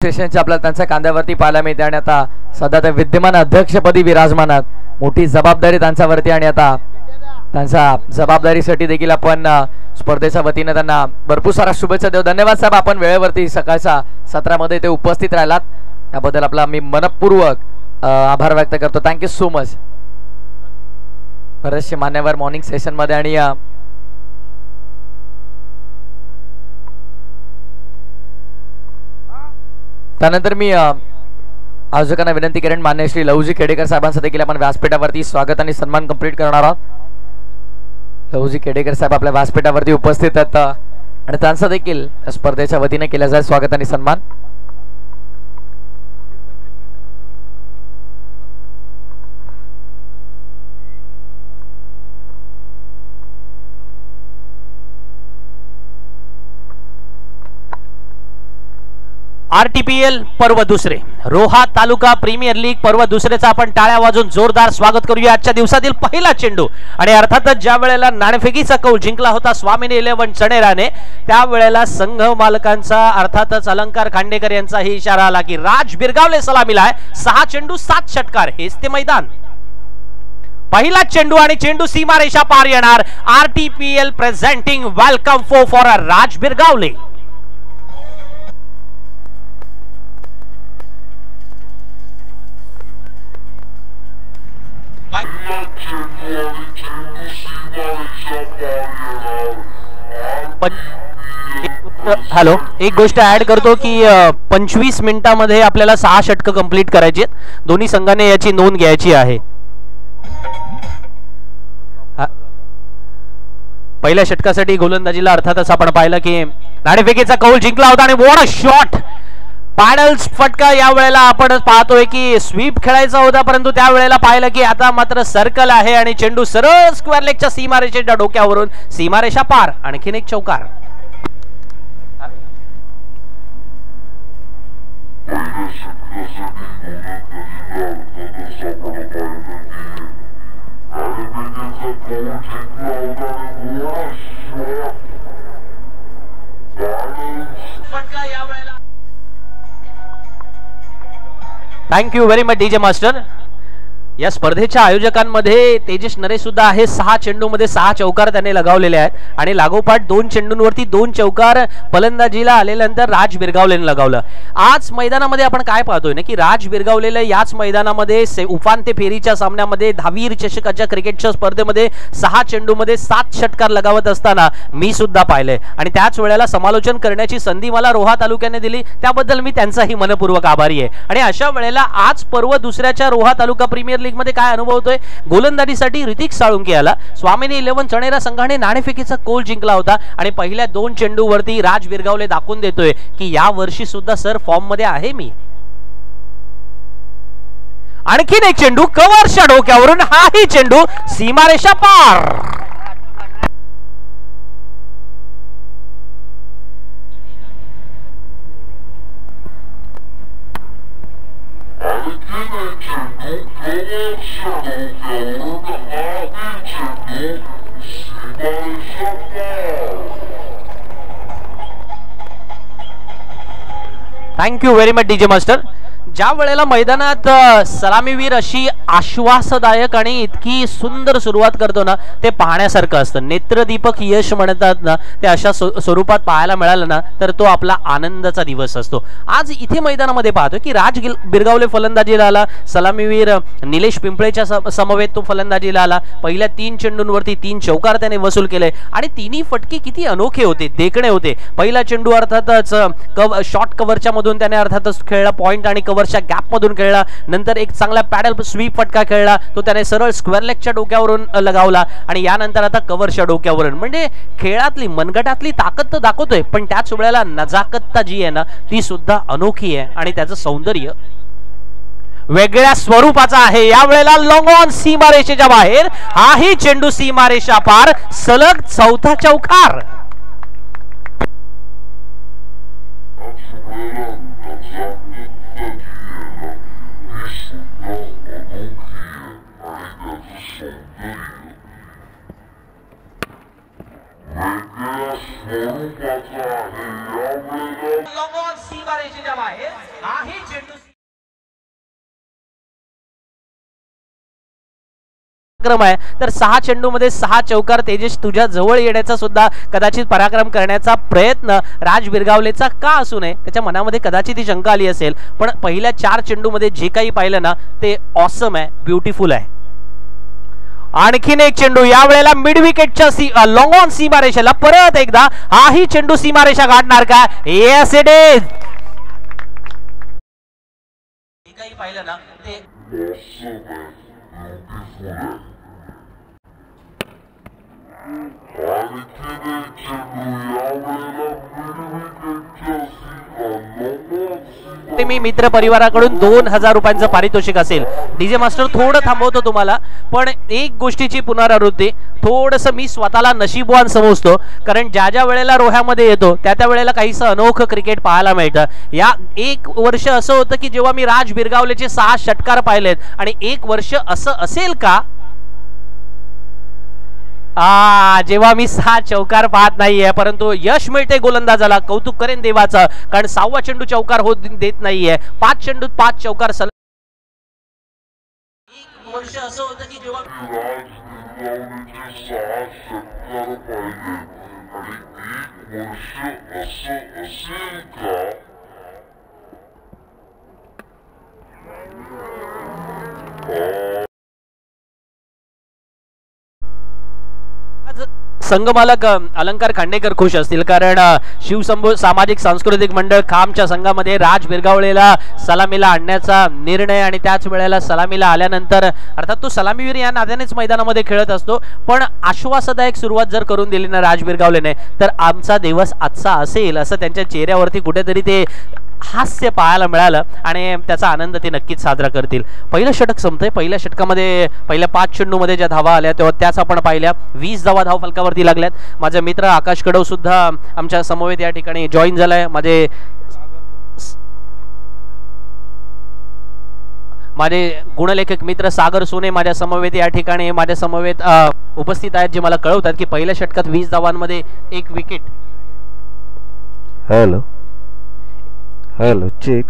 स्टेशनच्या आपल्याला त्यांच्या कांद्यावरती पाहायला मिळते आणि आता सध्या ते विद्यमान अध्यक्षपदी विराजमान आहेत. मोठी जबाबदारी त्यांच्यावरती आणि आता त्यांच्या जबाबदारीसाठी देखील आपण स्पर्धेच्या वतीने त्यांना भरपूर सारा शुभेच्छा देऊ. धन्यवाद साहेब, आपण वेळेवरती सकाळच्या सत्रामध्ये ते उपस्थित राहिलात त्याबद्दल आपला मी मनपूर्वक आभार व्यक्त करतो. Thank you so much. बरेचसे मान्यवर मॉर्निंग सेशन मध्ये आणि त्यानंतर मी आयोजकांना विनंती करेन मान्य श्री लहुजी खेडेकर साहेबांचं देखील आपण व्यासपीठावरती स्वागत आणि सन्मान कंप्लीट करणार आहोत. लहुजी खेडेकर साहेब आपल्या व्यासपीठावरती उपस्थित आहेत आणि त्यांचा देखील स्पर्धेच्या वतीने केला जाईल स्वागत आणि सन्मान. आरटीपीएल पर्व दुसरे रोहा तालुका प्रीमियर लीग पर्व दुसरेचा आपण टाळ्या वाजून जोरदार स्वागत करूया. आजच्या दिवसातील पहिला चेंडू आणि अर्थातच ज्या वेळेला नाणेफेकीचा कौल जिंकला होता स्वामिनी 11 चणेराने त्यावेळेला संघ मालकांचा अर्थातच अलंकार खांडेकर यांचाही इशारा आला की राज बिरगावले सलामीला आहे. 6 चेंडू 7 षटकार हेच ते मैदान. पहिला चेंडू आणि चेंडू सीमारेषा पार येणार. RTPL presenting welcome for Raj Birgawale. Hello, एक गोष्ट ऍड करतो की 25 मिनिटांमध्ये आपल्याला 6 षटक कंप्लीट करायची. दोन्ही संघाने याची नोंद घ्यायची आहे. पहिल्या षटकासाठी गोलंदाजीला अर्थातच आपण पाहिलं की नाणेफेकीचा कौल जिंकला होता आणि व्हॉट अ शॉट. पॅडल्स फटका या वेळेला आपण पाहतोय की स्वीप खेळायचा होता परंतु त्या वेळेला पाहिलं की आता मात्र सर्कल आहे आणि चेंडू सरळ स्क्वेअर लेगच्या सीमारेषेच्या डोक्यावरून सीमारेषा पार. आणखीन एक चौकार. Thank you very much DJ master. या स्पर्धेच्या आयोजकांमध्ये तेजस नरे सुद्धा आहे. 6 चेंडूमध्ये 6 चौकार त्याने लगावलेले आहेत आणि लागोपाठ 2 चेंडूंवरती 2 चौकार फलंदाजीला आल्यानंतर राज बिरगावलेने लगावलं. आज मैदानामध्ये आपण काय पाहतोय ना की राज बिरगावलेला याच मैदानामध्ये उपांत्य फेरीच्या सामन्यामध्ये धावीर चषकाच्या क्रिकेटच्या स्पर्धेमध्ये 6 चेंडूमध्ये 7 षटकार लगावत असताना मी सुद्धा पाहिले आणि त्याच वेळेला समालोचन करण्याची संधी मला रोहा तालुक्याने दिली. त्याबद्दल मी त्यांचाही मनपूर्वक आभारी आहे. आणि अशा वेळेला आज पर्व दुसऱ्याच्या रोहा तालुका प्रीमियर लीग मध्ये काय अनुभव होतोय. गोलंदाजीसाठी ऋतिक साळुंके आला. स्वामिनी 11 चणेरा संघाने नाणेफेकीचा कौल जिंकला होता आणि पहिल्या 2 चेंडूवरती राज बिरगावले दाखवून देतोय की या वर्षी सुद्धा सर फॉर्म मध्ये आहे मी. आणखीन एक चेंडू कव्हरच्या डोक्यावरून हाही चेंडू सीमारेषा पार. Thank you very much DJ master. ज्या वेळेला मैदानात सलामीवीर अशी आश्वासदायक आणि इतकी सुंदर सुरुवात करतो ना ते पाहण्यासारखं असतं. नेत्रदीपक यश म्हणतात ना ते अशा स्वरूपात पाहायला मिळालं ना तर तो आपला आनंदाचा दिवस असतो. आज इथे मैदानामध्ये पाहतो की राज बिरगावले फलंदाजीला आला. सलामीवीर निलेश पिंपळेच्या समवेत तो फलंदाजीला आला. पहिल्या 3 चेंडूंवरती 3 चौकार त्याने वसूल केले आणि तिन्ही फटके किती अनोखे होते, देखणे होते. पहिला चेंडू अर्थातच शॉर्ट कव्हरच्या मधून त्याने अर्थातच खेळला. पॉइंट आणि कव्हरच्या गॅप मधून खेळला. नंतर एक चांगला पॅडल स्वीप फटका खेळला. तो त्याने सरळ स्क्वेअर लेगच्या डोक्यावरून लगावला आणि यानंतर आता कव्हरच्या डोक्यावरून. म्हणजे खेळातली मनगटातली ताकद तर दाखवतोय पण त्याच वेळेला नजाकतता जी आहे ना ती सुद्धा अनोखी आहे आणि त्याचं सौंदर्य वेगळ्या स्वरूपाचा आहे. या वेळेला लॉंग ऑन सीमारेषेच्या बाहेर हाही चेंडू सीमारेषा पार. सलग 4था चौकार. सीमारेषेच्या बाहेर पराक्रम आहे तर 6 चेंडूमध्ये 6 चौकार तेजस तुझ्या जवळ येण्याचा सुद्धा कदाचित पराक्रम करण्याचा प्रयत्न राज बिरगावलेचा का असू नये त्याच्या मनामध्ये कदाचित ही शंका आली असेल. पण पहिल्या 4 चेंडूमध्ये जे काही पाहिलं ना ते ऑसम आहे, ब्युटिफुल आहे. आणखीन एक चेंडू या वेळेला मिड विकेटच्या लॉंग ऑन सीमारेषेला परत एकदा हाही चेंडू सीमारेषा गाठणार का? Yes it is. काही पाहिलं ना ते मी मित्र परिवाराकडून 2000 रुपयांचं पारितोषिक असेल. डीजे मास्टर थोडं थांबवतो तुम्हाला, पण एक गोष्टीची पुनरावृत्ती. थोडस मी स्वतःला नशीबवान समजतो, कारण ज्या ज्या वेळेला रोह्यामध्ये येतो त्या वेळेला काहीसं अनोखं क्रिकेट पाहायला मिळतं. या एक वर्ष असं होतं की जेव्हा मी राज बिरगावलेचे 6 षटकार पाहिलेत आणि एक वर्ष असं असेल का जेव्हा मी 6 चौकार पाहत नाहीये, परंतु यश मिळते गोलंदाजाला. कौतुक करेन देवाचं, कारण 6वा चेंडू चौकार होत देत नाहीये. 5 चेंडूत 5 चौकार. एक वर्ष असं होतं की जेव्हा संघमालक अलंकार खांडेकर खुश असतील, कारण शिवसंभू सामाजिक सांस्कृतिक मंडळ खामच्या संघामध्ये राज बिरगावलेला सलामीला आणण्याचा निर्णय आणि त्याच वेळेला सलामीला आल्यानंतर अर्थात तो सलामीवीर या नात्यानेच मैदानामध्ये खेळत असतो, पण आश्वासदायक सुरुवात जर करून दिली ना राज बिरगावलेने तर आमचा दिवस आजचा असेल असं त्यांच्या चेहऱ्यावरती कुठेतरी ते हास्य पाहायला मिळालं आणि त्याचा आनंद ते नक्कीच साजरा करतील. पहिलं षटक संपतंय. पहिल्या षटकामध्ये पहिल्या 5 चेंडूमध्ये ज्या धावा आल्या तेव्हा त्याच आपण पाहिल्या. 20 धावा धाव फलकावरती लागल्यात. माझा मित्र आकाश कडव सुद्धा आमच्या समवेत या ठिकाणी जॉईन झालाय. माझे गुणलेखक मित्र सागर सोने माझ्या समवेत या ठिकाणी माझ्या समवेत उपस्थित आहेत, जे मला कळवतात की पहिल्या षटकात 20 धावांमध्ये 1 विकेट. Hello check.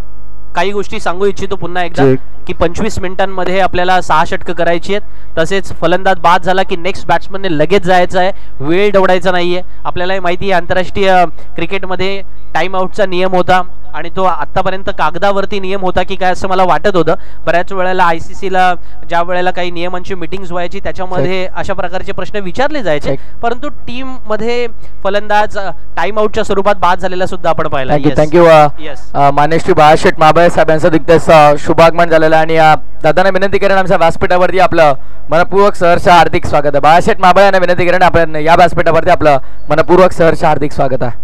काही गोष्टी सांगू इच्छितो पुन्हा एकदा की 25 मिनिटांमध्ये आपल्याला 6 षटकं करायची आहेत. तसेच फलंदाज बाद झाला की नेक्स्ट बॅट्समनने लगेच जायचं आहे, वेळ दवडायचा नाहीये. आपल्याला माहिती आहे आंतरराष्ट्रीय क्रिकेटमध्ये टाइम आउटचा नियम होता आणि तो आतापर्यंत कागदावरती नियम होता की काय असं मला वाटत होतं. बऱ्याच वेळेला ICCला ज्या वेळेला काही नियमांची मीटिंग्स व्हायची त्याच्यामध्ये अशा प्रकारचे प्रश्न विचारले जायचे, परंतु टीम मध्ये फलंदाज टाइम आउटच्या स्वरूपात बाद झालेला सुद्धा आपण पाहिला. थँक्यू मान्यश्री बाळाशेठ महाबळे साहेब यांचं दिग्दर्श शुभागमन झालेलं आणि दादांना विनंती करेन आमच्या व्यासपीठावरती आपलं मनपूर्वक सहर्ष हार्दिक स्वागत आहे. बाळाशेठ महाबळे यांना विनंती करेन आपण या व्यासपीठावरती आपलं मनपूर्वक सहर्ष हार्दिक स्वागत आहे.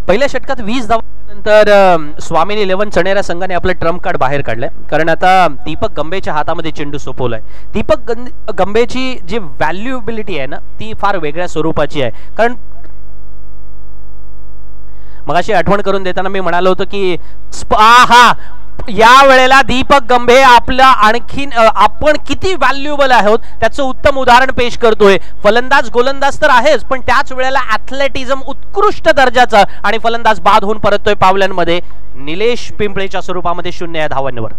पहिल्या षटकात 20 धावांनंतर स्वामीनी 11 चणेरा संघाने आपलं ट्रम्प कार्ड बाहेर काढलंय, कारण आता दीपक गंभेच्या हातामध्ये चेंडू सोपवलाय. दीपक गंभेची जी व्हॅल्युबिलिटी आहे ना ती फार वेगळ्या स्वरूपाची आहे. कारण मगाशी आठवण करून देताना मी म्हणालो होतो की या वेळेला दीपक गंभे आपला आणखीन आपण किती व्हॅल्युएबल आहोत त्याचं उत्तम उदाहरण पेश करतोय. फलंदाज गोलंदाज तर आहेच, पण त्याच वेळेला ॲथलेटिझम उत्कृष्ट दर्जाचा आणि फलंदाज बाद होऊन परततोय पावलांमध्ये. निलेश पिंपळेच्या स्वरूपामध्ये 0 या धावांवर.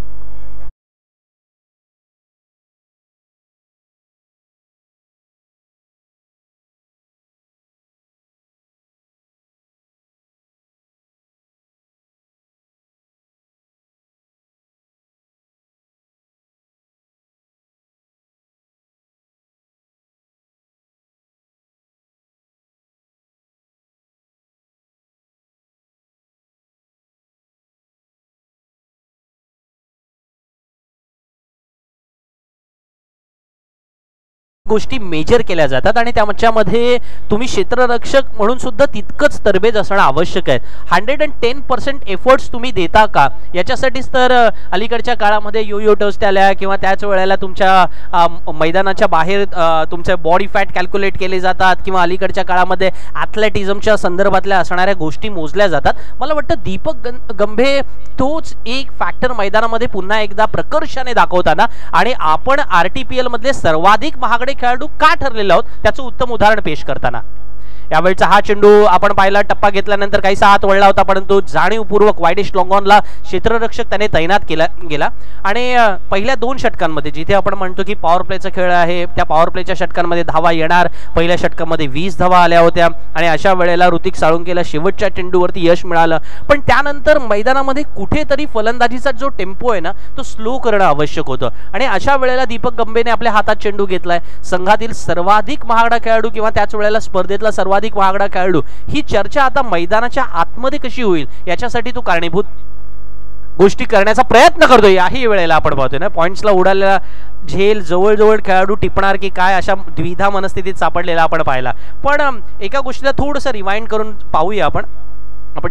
गोष्टी मेजर केल्या जातात आणि त्याच्यामध्ये तुम्ही क्षेत्ररक्षक म्हणून सुद्धा तितकंच तरबेज असणं आवश्यक आहे. 110% एफर्ट्स तुम्ही देता का याच्यासाठीच तर अलीकडच्या काळामध्ये योयो टेस्ट आल्या किंवा त्याच वेळेला तुमच्या मैदानाच्या बाहेर तुमचे बॉडी फॅट कॅल्क्युलेट केले जातात किंवा अलीकडच्या काळामध्ये ॲथलेटिझमच्या संदर्भातल्या असणाऱ्या गोष्टी मोजल्या जातात. मला वाटतं दीपक गंभे तोच एक फॅक्टर मैदानामध्ये पुन्हा एकदा प्रकर्षाने दाखवताना आणि आपण RTPL मधले सर्वाधिक महागडे खेळाडू का ठरलेले आहोत त्याचं उत्तम उदाहरण पेश करताना. यावेळचा हा चेंडू आपण पाहिला, टप्पा घेतल्यानंतर काहीसा हात वळला होता, परंतु जाणीवपूर्वक वाईडिश लॉंगॉनला क्षेत्ररक्षक त्याने तैनात केला गेला. आणि पहिल्या 2 षटकांमध्ये जिथे आपण म्हणतो की पॉवर प्लेचा खेळ आहे, त्या पॉवर प्लेच्या षटकांमध्ये धावा येणार. पहिल्या षटकामध्ये 20 धावा आल्या होत्या आणि अशा वेळेला ऋतिक साळुंकेला शेवटच्या चेंडूवरती यश मिळालं. पण त्यानंतर मैदानामध्ये कुठेतरी फलंदाजीचा जो टेम्पो आहे ना तो स्लो करणं आवश्यक होतं आणि अशा वेळेला दीपक गंबेने आपल्या हातात चेंडू घेतलाय. संघातील सर्वाधिक महागडा खेळाडू किंवा त्याच वेळेला स्पर्धेतला सर्वाधिक महागडा खेळाडू, ही चर्चा आता मैदानाच्या आतमध्ये कशी होईल याच्यासाठी तो कारणीभूत गोष्टी करण्याचा प्रयत्न करतोय. याही वेळेला आपण पाहतोय ना पॉइंट्सला उडालेला झेल जवळजवळ खेळाडू टिपणार की काय अशा द्विधा मनस्थितीत सापडलेला आपण पाहिला. पण एका गोष्टीला थोडंसं रिवाइंड करून पाहूया आपण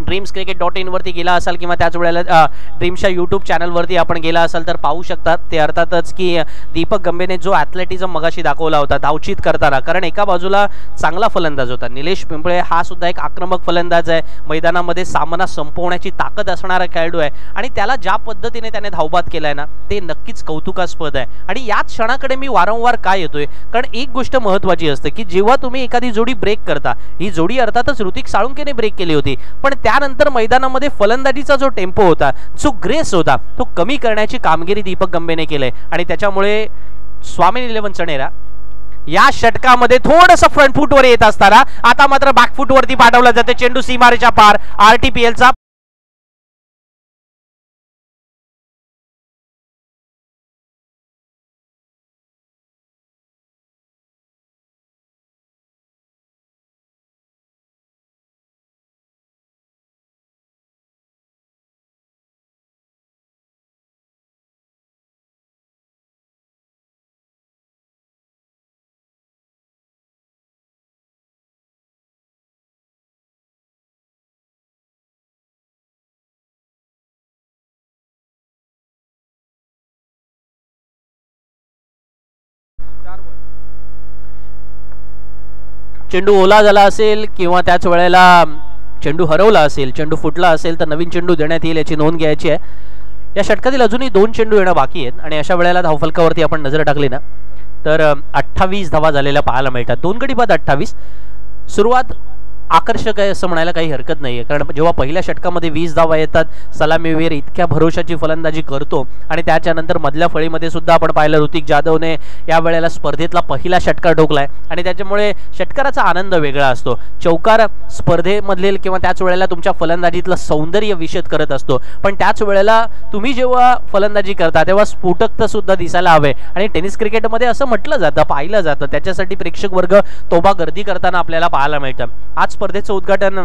dreamscricket.in वरती गेला असाल किंवा त्याच वेळेला ड्रीम्सच्या यूट्यूब चॅनलवरती आपण गेला असाल तर पाहू शकतात. ते अर्थातच की दीपक गंबेने जो ॲथलेटिझम मगाशी दाखवला होता धावचीत करताना, कारण एका बाजूला चांगला फलंदाज होता निलेश पिंपळे, हा सुद्धा एक आक्रमक फलंदाज आहे, मैदानामध्ये सामना संपवण्याची ताकद असणारा खेळाडू आहे आणि त्याला ज्या पद्धतीने त्याने धावबाद केलाय ना ते नक्कीच कौतुकास्पद आहे. आणि याच क्षणाकडे मी वारंवार काय येतोय, कारण एक गोष्ट महत्त्वाची असते की जेव्हा तुम्ही एखादी जोडी ब्रेक करता, ही जोडी अर्थातच ऋतिक साळुंकेने ब्रेक केली होती, पण त्यानंतर मैदानामध्ये फलंदाजीचा जो टेम्पो होता, जो ग्रेस होता, तो कमी करण्याची कामगिरी दीपक गंबेने केले. आणि त्याच्यामुळे स्वामी 11 चणेरा या षटकामध्ये थोडंसं फ्रंट फूटवर येत असताना आता मात्र बॅक फूटवरती पाठवला जाते चेंडू सीमारेच्या पार. RTPLचा चेंडू ओला झाला असेल किंवा त्याच वेळेला चेंडू हरवला असेल, चेंडू फुटला असेल तर नवीन चेंडू देण्यात येईल याची नोंद घ्यायची आहे. या षटकातील अजूनही 2 चेंडू येणं बाकी आहेत आणि अशा वेळेला धावफलकावरती आपण नजर टाकली ना तर 28 धावा झालेल्या पाहायला मिळतात. 2 गडी बाद 28. सुरुवात आकर्षक आहे असं म्हणायला काही हरकत नाहीये, कारण जेव्हा पहिल्या षटकामध्ये 20 धावा येतात, सलामीवीर इतक्या भरोशाची फलंदाजी करतो आणि त्याच्यानंतर मधल्या फळीमध्ये सुद्धा आपण पाहिलं ऋतिक जाधवने या वेळेला स्पर्धेतला पहिला षटकार ठोकलाय आणि त्याच्यामुळे षटकाराचा आनंद वेगळा असतो. चौकार स्पर्धेमधील किंवा त्याच वेळेला तुमच्या फलंदाजीतलं सौंदर्य विषद करत असतो, पण त्याच वेळेला तुम्ही जेव्हा फलंदाजी करता तेव्हा स्फोटकता सुद्धा दिसायला हवे आणि टेनिस क्रिकेटमध्ये असं म्हटलं जातं, पाहिलं जातं, त्याच्यासाठी प्रेक्षक वर्ग तोबा गर्दी करताना आपल्याला पाहायला मिळतं. आज स्पर्धेचं उद्घाटन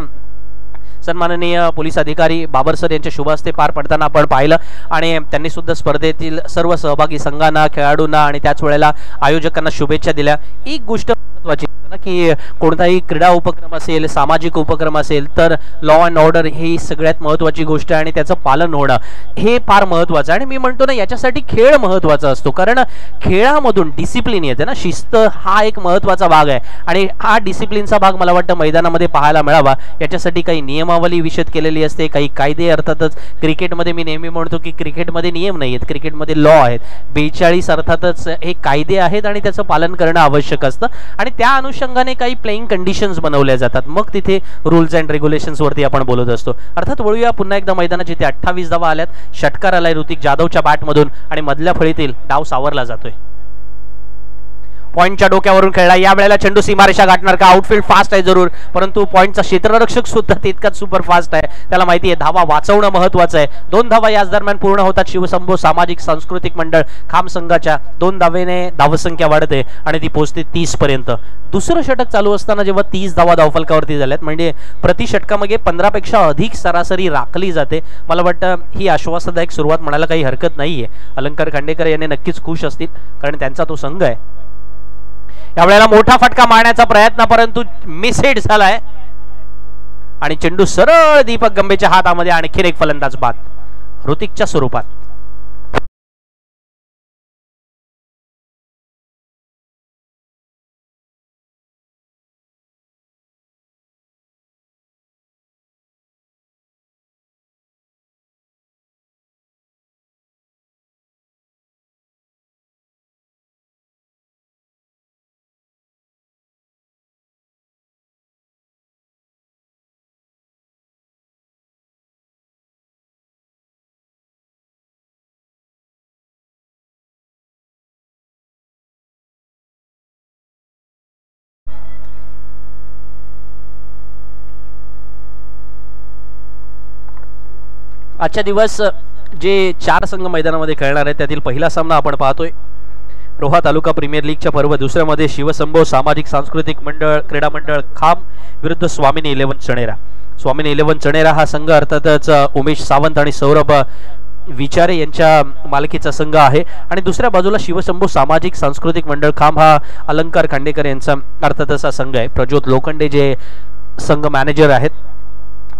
सन्माननीय पोलीस अधिकारी बाबर सर यांच्या शुभ हस्ते पार पडताना आपण पाहिलं आणि त्यांनी सुद्धा स्पर्धेतील सर्व सहभागी संघांना, खेळाडूंना आणि त्याच वेळेला आयोजकांना शुभेच्छा दिल्या. एक गोष्ट महत्त्वाची की कोणताही क्रीडा उपक्रम असेल, सामाजिक उपक्रम असेल तर लॉ अँड ऑर्डर ही सगळ्यात महत्त्वाची गोष्ट आहे आणि त्याचं पालन होणं हे फार महत्त्वाचं आहे. आणि मी म्हणतो ना याच्यासाठी खेळ महत्त्वाचा असतो, कारण खेळामधून डिसिप्लिन येते ना, शिस्त हा एक महत्त्वाचा भाग आहे आणि हा डिसिप्लिनचा भाग मला वाटतं मैदानामध्ये पाहायला मिळावा. याच्यासाठी काही नियमावली विशद केलेली असते, काही कायदे. अर्थातच क्रिकेटमध्ये मी नेहमी म्हणतो की क्रिकेटमध्ये नियम नाही आहेत, क्रिकेटमध्ये लॉ आहेत. 42 अर्थातच हे कायदे आहेत आणि त्याचं पालन करणं आवश्यक असतं आणि त्या अनुषंगाने काही प्लेइंग कंडिशन्स बनवल्या जातात, मग तिथे रूल्स अँड रेग्युलेशन्स वरती आपण बोलत असतो. अर्थात वळूया पुन्हा एकदा मैदानात, जिथे 28 धावा आल्यात. षटकार आलाय ऋतिक जाधवच्या बॅटमधून आणि मधल्या फळीतील डाव सावरला जातोय. पॉइंटच्या डोक्यावरून खेळला, या वेळेला चेंडू सीमारेषा गाठणार का? आउटफील्ड फास्ट आहे जरूर, परंतु पॉइंटचा क्षेत्ररक्षक सुद्धा तितकाच सुपर फास्ट आहे. त्याला माहिती आहे धावा वाचवणं महत्त्वाचं आहे. 2 धावा याच दरम्यान पूर्ण होतात. शिवसंभो सामाजिक सांस्कृतिक मंडळ खाम संघाच्या 2 धावेने धावसंख्या वाढते आणि ती पोहोचते 30 पर्यंत. दुसरं षटक चालू असताना जेव्हा 30 धावा धावफलकावरती झाल्यात, म्हणजे प्रति षटकामध्ये 15 पेक्षा अधिक सरासरी राखली जाते. मला वाटतं ही आश्वासदायक सुरुवात म्हणायला काही हरकत नाहीये. अलंकार खांडेकर यांनी नक्कीच खुश असतील, कारण त्यांचा तो संघ आहे. यावेळेला मोठा फटका मारण्याचा प्रयत्न, परंतु मिसहिट झालाय आणि चेंडू सरळ दीपक गंबेच्या हातामध्ये. आणखीन एक फलंदाज बाद ऋतिकच्या स्वरूपात. आजच्या दिवस जे 4 संघ मैदानामध्ये खेळणार आहेत त्यातील पहिला सामना आपण पाहतोय रोहा तालुका प्रीमियर लीगच्या पर्व दुसऱ्यामध्ये शिवसंभव सामाजिक सांस्कृतिक मंडळ क्रीडा मंडळ खाम विरुद्ध स्वामिनी 11 चणेरा. स्वामिनी 11 चणेरा हा संघ अर्थातच उमेश सावंत आणि सौरभ विचारे यांच्या मालकीचा संघ आहे आणि दुसऱ्या बाजूला शिवसंभव सामाजिक सांस्कृतिक मंडळ खाम हा अलंकार खांडेकर यांचा अर्थातच हा संघ आहे. प्रज्योत लोखंडे जे संघ मॅनेजर आहेत.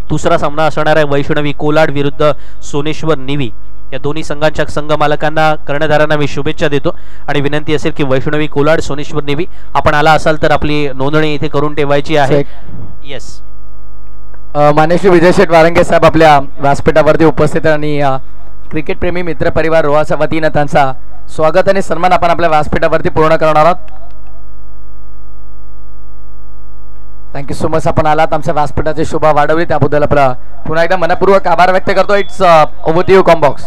दुसरा सामना असणार आहे वैष्णवी कोलाड विरुद्ध सोनेश्वर निवी. या दोन्ही संघांच्या संघ मालकांना कर्णधारांना मी शुभेच्छा देतो आणि विनंती असेल की वैष्णवी कोलाड सोनेश्वर निवी आपण आला असाल तर आपली नोंदणी इथे करून ठेवायची आहे. येस मान्यश्री विजय शेठ वारंगे साहेब आपल्या व्यासपीठावरती उपस्थित आणि क्रिकेट प्रेमी मित्र परिवार रोहाच्या वतीनं त्यांचा स्वागत आणि सन्मान आपण आपल्या व्यासपीठावरती पूर्ण करणार आहोत. थँक्यू सो मच आपण आलात आमच्या व्यासपीठाची शोभा वाढवली त्याबद्दल आपला पुन्हा एकदा मनपूर्वक आभार व्यक्त करतो. It's over to you combox.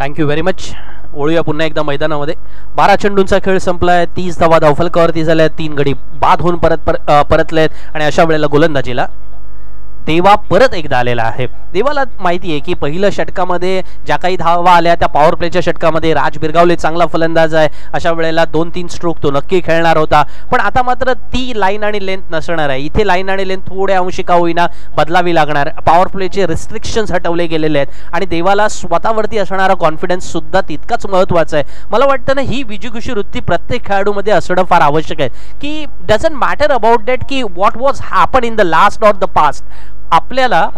Thank you very much. वळूया पुन्हा एकदा मैदानामध्ये. 12 चेंडूंचा खेळ संपलाय. 30 धावा धावफलकावरती झाल्या. 3 गडी बाद होऊन परतलेत आणि अशा वेळेला गोलंदाजीला देवा परत एकदा आलेला आहे. देवाला माहिती आहे की पहिल्या षटकामध्ये ज्या काही धावा आल्या त्या पॉवर प्लेच्या षटकामध्ये राज बिरगावले चांगला फलंदाज आहे. अशा वेळेला 2-3 स्ट्रोक तो नक्की खेळणार होता. पण आता मात्र ती लाईन आणि लेंथ नसणार आहे. इथे लाईन आणि लेंथ थोड्या अंशी का होईना बदलावी लागणार. पॉवर प्लेचे रिस्ट्रिक्शन्स हटवले गेलेले आहेत आणि देवाला स्वतःवरती असणारा कॉन्फिडन्स सुद्धा तितकाच महत्त्वाचा आहे. मला वाटतं ना ही विजयखुशी वृत्ती प्रत्येक खेळाडूमध्ये असणं फार आवश्यक आहे की डझंट मॅटर अबाउट दॅट की what was happen in the last or the past. आपल्याला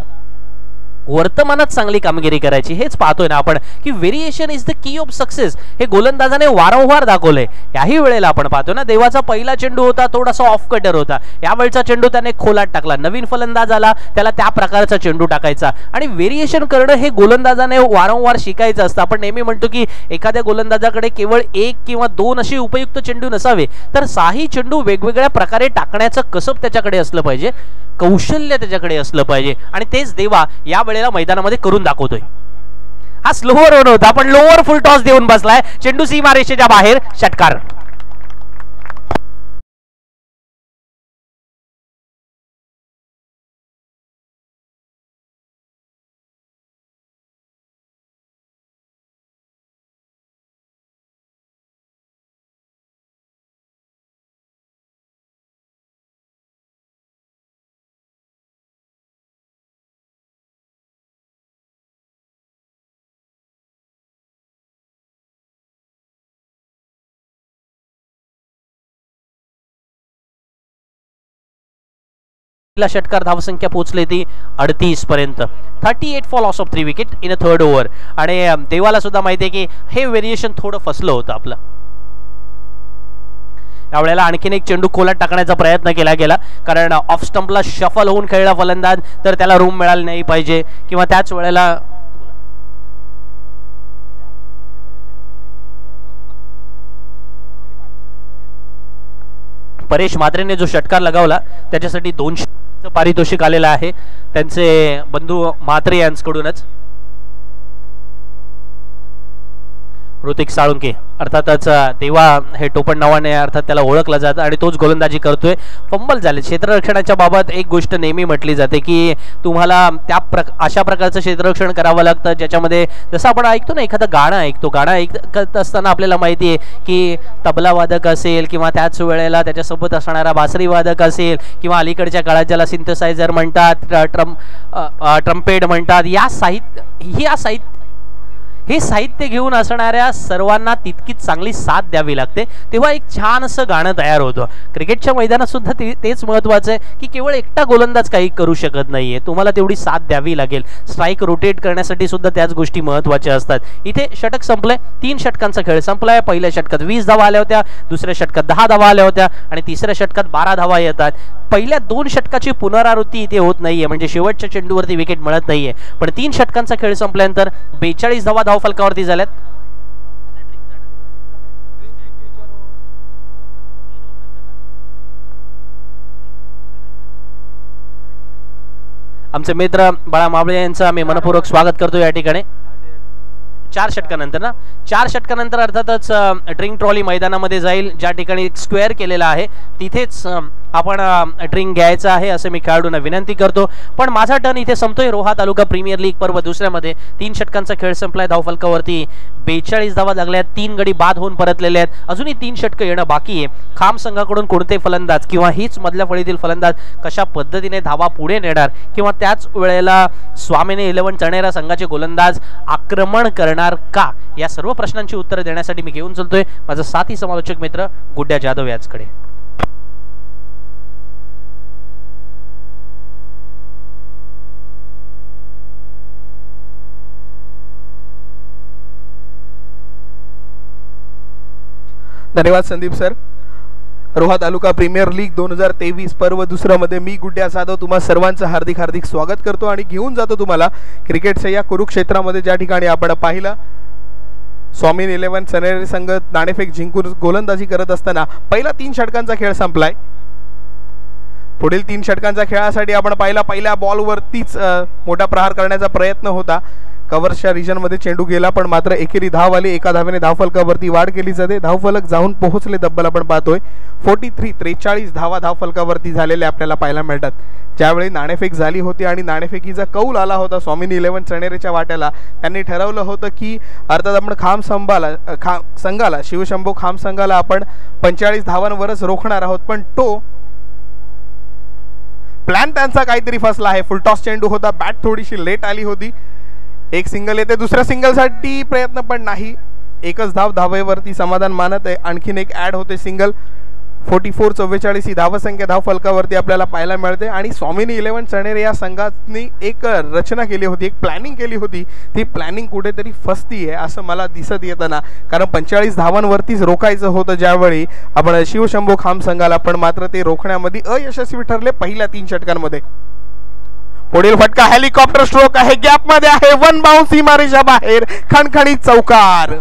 वर्तमानात चांगली कामगिरी करायची हेच पाहतोय ना आपण की variation is the key of success. हे गोलंदाजाने वारंवार दाखवलंय. याही वेळेला आपण पाहतो ना देवाचा पहिला चेंडू होता थोडासा ऑफ कटर होता. यावेळचा चेंडू त्याने खोलात टाकला. नवीन फलंदाज आला त्याला त्या प्रकारचा चेंडू टाकायचा आणि व्हेरिएशन करणं हे गोलंदाजाने वारंवार शिकायचं असतं. आपण नेहमी म्हणतो की एखाद्या गोलंदाजाकडे केवळ 1 किंवा 2 असे उपयुक्त चेंडू नसावे तर 6ही चेंडू वेगवेगळ्या प्रकारे टाकण्याचं कसब त्याच्याकडे असलं पाहिजे. कौशल्य त्याच्याकडे असलं पाहिजे आणि तेच देवा या वेळेला मैदानामध्ये करून दाखवतोय. हा स्लोवर रन होता पण लोअर फुल टॉस देऊन बसलाय. चेंडू सीमारेषेच्या बाहेर. षटकार. षटकार धावसंख्या पोहोचली ती 38 पर्यंत. 38 for loss of 3 wicket in a third over. आणि देवाला सुद्धा माहिती आहे की हे व्हेरिएशन थोडं फसलं होतं आपलं. यावेळेला आणखीन एक चेंडू खोलात टाकण्याचा प्रयत्न केला गेला कारण ऑफ स्टंपला शफल होऊन खेळला फलंदाज तर त्याला रूम मिळाली नाही पाहिजे किंवा त्याच वेळेला परेश म्हात्रेने जो षटकार लगावला त्याच्यासाठी 200 पारितोषिक आलेलं आहे त्यांचे बंधू म्हात्रे यांच्याकडूनच. ऋतिक साळुंके अर्थातच देवा हे टोपण नावाने अर्थात त्याला ओळखलं जातं आणि तोच गोलंदाजी करतोय. फंबल झाले. क्षेत्ररक्षणाच्या बाबत एक गोष्ट नेहमी म्हटली जाते की तुम्हाला अशा प्रकारचं क्षेत्ररक्षण करावं लागतं ज्याच्यामध्ये जसं आपण ऐकतो ना एखादं गाणं ऐकतो. गाणं ऐकत असताना आपल्याला माहिती आहे की तबला वादक असेल किंवा त्याच वेळेला त्याच्यासोबत असणारा बासरी वादक असेल किंवा अलीकडच्या काळात ज्याला सिंथेसायझर म्हणतात ट्रम्पेट म्हणतात हे साहित्य घेऊन असणाऱ्या सर्वांना तितकीच चांगली साथ द्यावी लागते तेव्हा एक छान असं गाणं तयार होतं. क्रिकेटच्या मैदानात सुद्धा तेच महत्त्वाचं आहे की केवळ एकटा गोलंदाज काही करू शकत नाहीये. तुम्हाला तेवढी साथ द्यावी लागेल. स्ट्राईक रोटेट करण्यासाठी सुद्धा त्याच गोष्टी महत्त्वाच्या असतात. इथे षटक संपलंय. 3 षटकांचा खेळ संपलाय. पहिल्या षटकात 20 धावा आल्या होत्या. दुसऱ्या षटकात 10 धावा आल्या होत्या आणि तिसऱ्या षटकात 12 धावा येतात. पहिल्या 2 षटकाची पुनरावृत्ती इथे होत नाहीये म्हणजे शेवटच्या चेंडूवरती विकेट मिळत नाहीये. पण 3 षटकांचा खेळ संपल्यानंतर 42 धावा फलकावरती झाल्यात. आमचे मित्र बाळा मावळे यांचं आम्ही मनपूर्वक स्वागत करतो या ठिकाणी. 4 षटकानंतर ना 4 षटकानंतर अर्थातच ड्रिंक ट्रॉली मैदानामध्ये जाईल ज्या ठिकाणी स्क्वेअर केलेला आहे तिथेच आपण ड्रिंक घ्यायचं आहे असं मी खेळाडूंना विनंती करतो. पण माझा टर्न इथे संपतोय. रोहा तालुका प्रीमियर लीग पर्व दुसऱ्यामध्ये 3 षटकांचा खेळ संपलाय. धावफलकावरती 42 धावा लागल्यात. 3 गडी बाद होऊन परतलेले आहेत. अजूनही 3 षटकं येणं बाकी आहे. खाम संघाकडून कोणते फलंदाज किंवा हीच मधल्या फळीतील फलंदाज कशा पद्धतीने धावा पुढे नेणार किंवा त्याच वेळेला स्वामीने 11 चणेरा संघाचे गोलंदाज आक्रमण करणार का, या सर्व प्रश्नांची उत्तरं देण्यासाठी मी घेऊन चलतोय माझा साथी समालोचक मित्र गुड्ड्या जाधव याचकडे. धन्यवाद संदीप सर. रोहा तालुका प्रीमियर लीग 2023 पर्व दुसरा मध्ये मी गुड्ड्या जाधव तुम्हा सर्वांचं हार्दिक हार्दिक स्वागत करतो आणि घेऊन जातो तुम्हाला क्रिकेटच्या या कुरुक्षेत्रामध्ये, ज्या ठिकाणी आपण पाहिलं स्वामी 11 चणेरे संघ नाणेफेक जिंकून गोलंदाजी करत असताना पहिला 3 षटकांचा खेळ संपलाय. पुढील 3 षटकांच्या खेळासाठी आपण पाहिला पहिल्या बॉलवरतीच मोठा प्रहार करण्याचा प्रयत्न होता. कव्हरच्या रिजन मध्ये चेंडू गेला, पण मात्र एकेरी धाव आली. एका धावेने धावफलकावरती वाढ केली जाते. धावफलक जाऊन पोहोचले तब्बल आपण पाहतोय 43 धावा धावफलकावरती झालेले आपल्याला पाहायला मिळतात. ज्यावेळी नाणेफेक झाली होती आणि नाणेफेकीचा कौल आला होता स्वामी 11 चणेरेच्या वाट्याला, त्यांनी ठरवलं होतं की अर्थात आपण खाम संघाला शिवशंभो खाम संघाला आपण 45 धावांवरच रोखणार आहोत, पण तो प्लॅन त्यांचा काहीतरी फसला आहे. फुलटॉस चेंडू होता, बॅट थोडीशी लेट आली होती. एक सिंगल येते, दुसऱ्या सिंगलसाठी प्रयत्न पण नाही. एकच धावेवरती समाधान मानत आहे. आणखीन एक ऍड होते सिंगल. 44-44 ही धावसंख्या धावफलकावरती आपल्याला पाहायला मिळते. आणि स्वामीनी 11 चणेरे या संघाने एक रचना केली होती, एक प्लॅनिंग केली होती. ती प्लॅनिंग कुठेतरी फसती आहे असं मला दिसत येताना, कारण 45 धावांवरतीच रोखायचं होतं ज्यावेळी आपण शिवशंभो खाम संघाला, पण मात्र ते रोखण्यामध्ये अयशस्वी ठरले पहिल्या 3 षटकांमध्ये. पुढील फटका हेलिकॉप्टर स्ट्रोक आहे, गॅप मध्ये आहे, 1 बाउन्स सीमारेषा बाहेर, खणखणीत चौकार.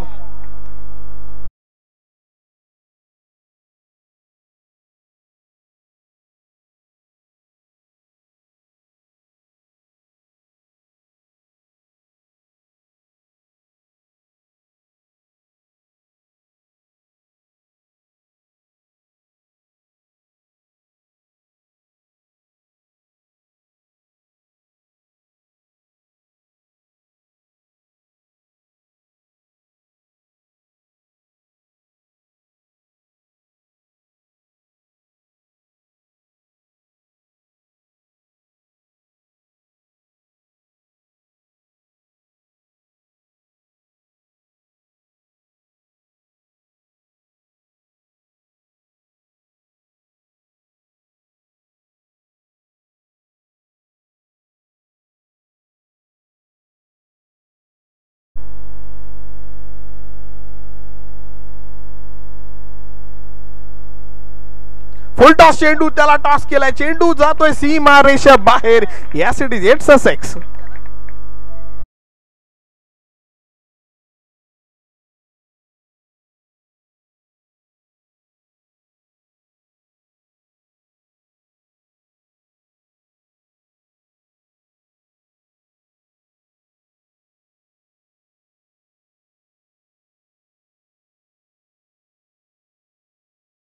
फुल टॉस चेंडू, त्याला टॉस केलाय, चेंडू जातोय सीमा रेषा बाहेर. Yes it is, it's a 6.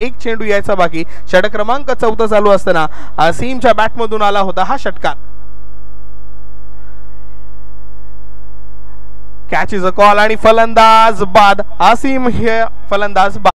एक चेंडू यायचा बाकी. षटक क्रमांक 14 चालू असताना आसिमच्या बॅट मधून आला होता हा षटकार. कॅच इज अ कॉल आणि फलंदाज बाद. आसिम हे फलंदाज बाद.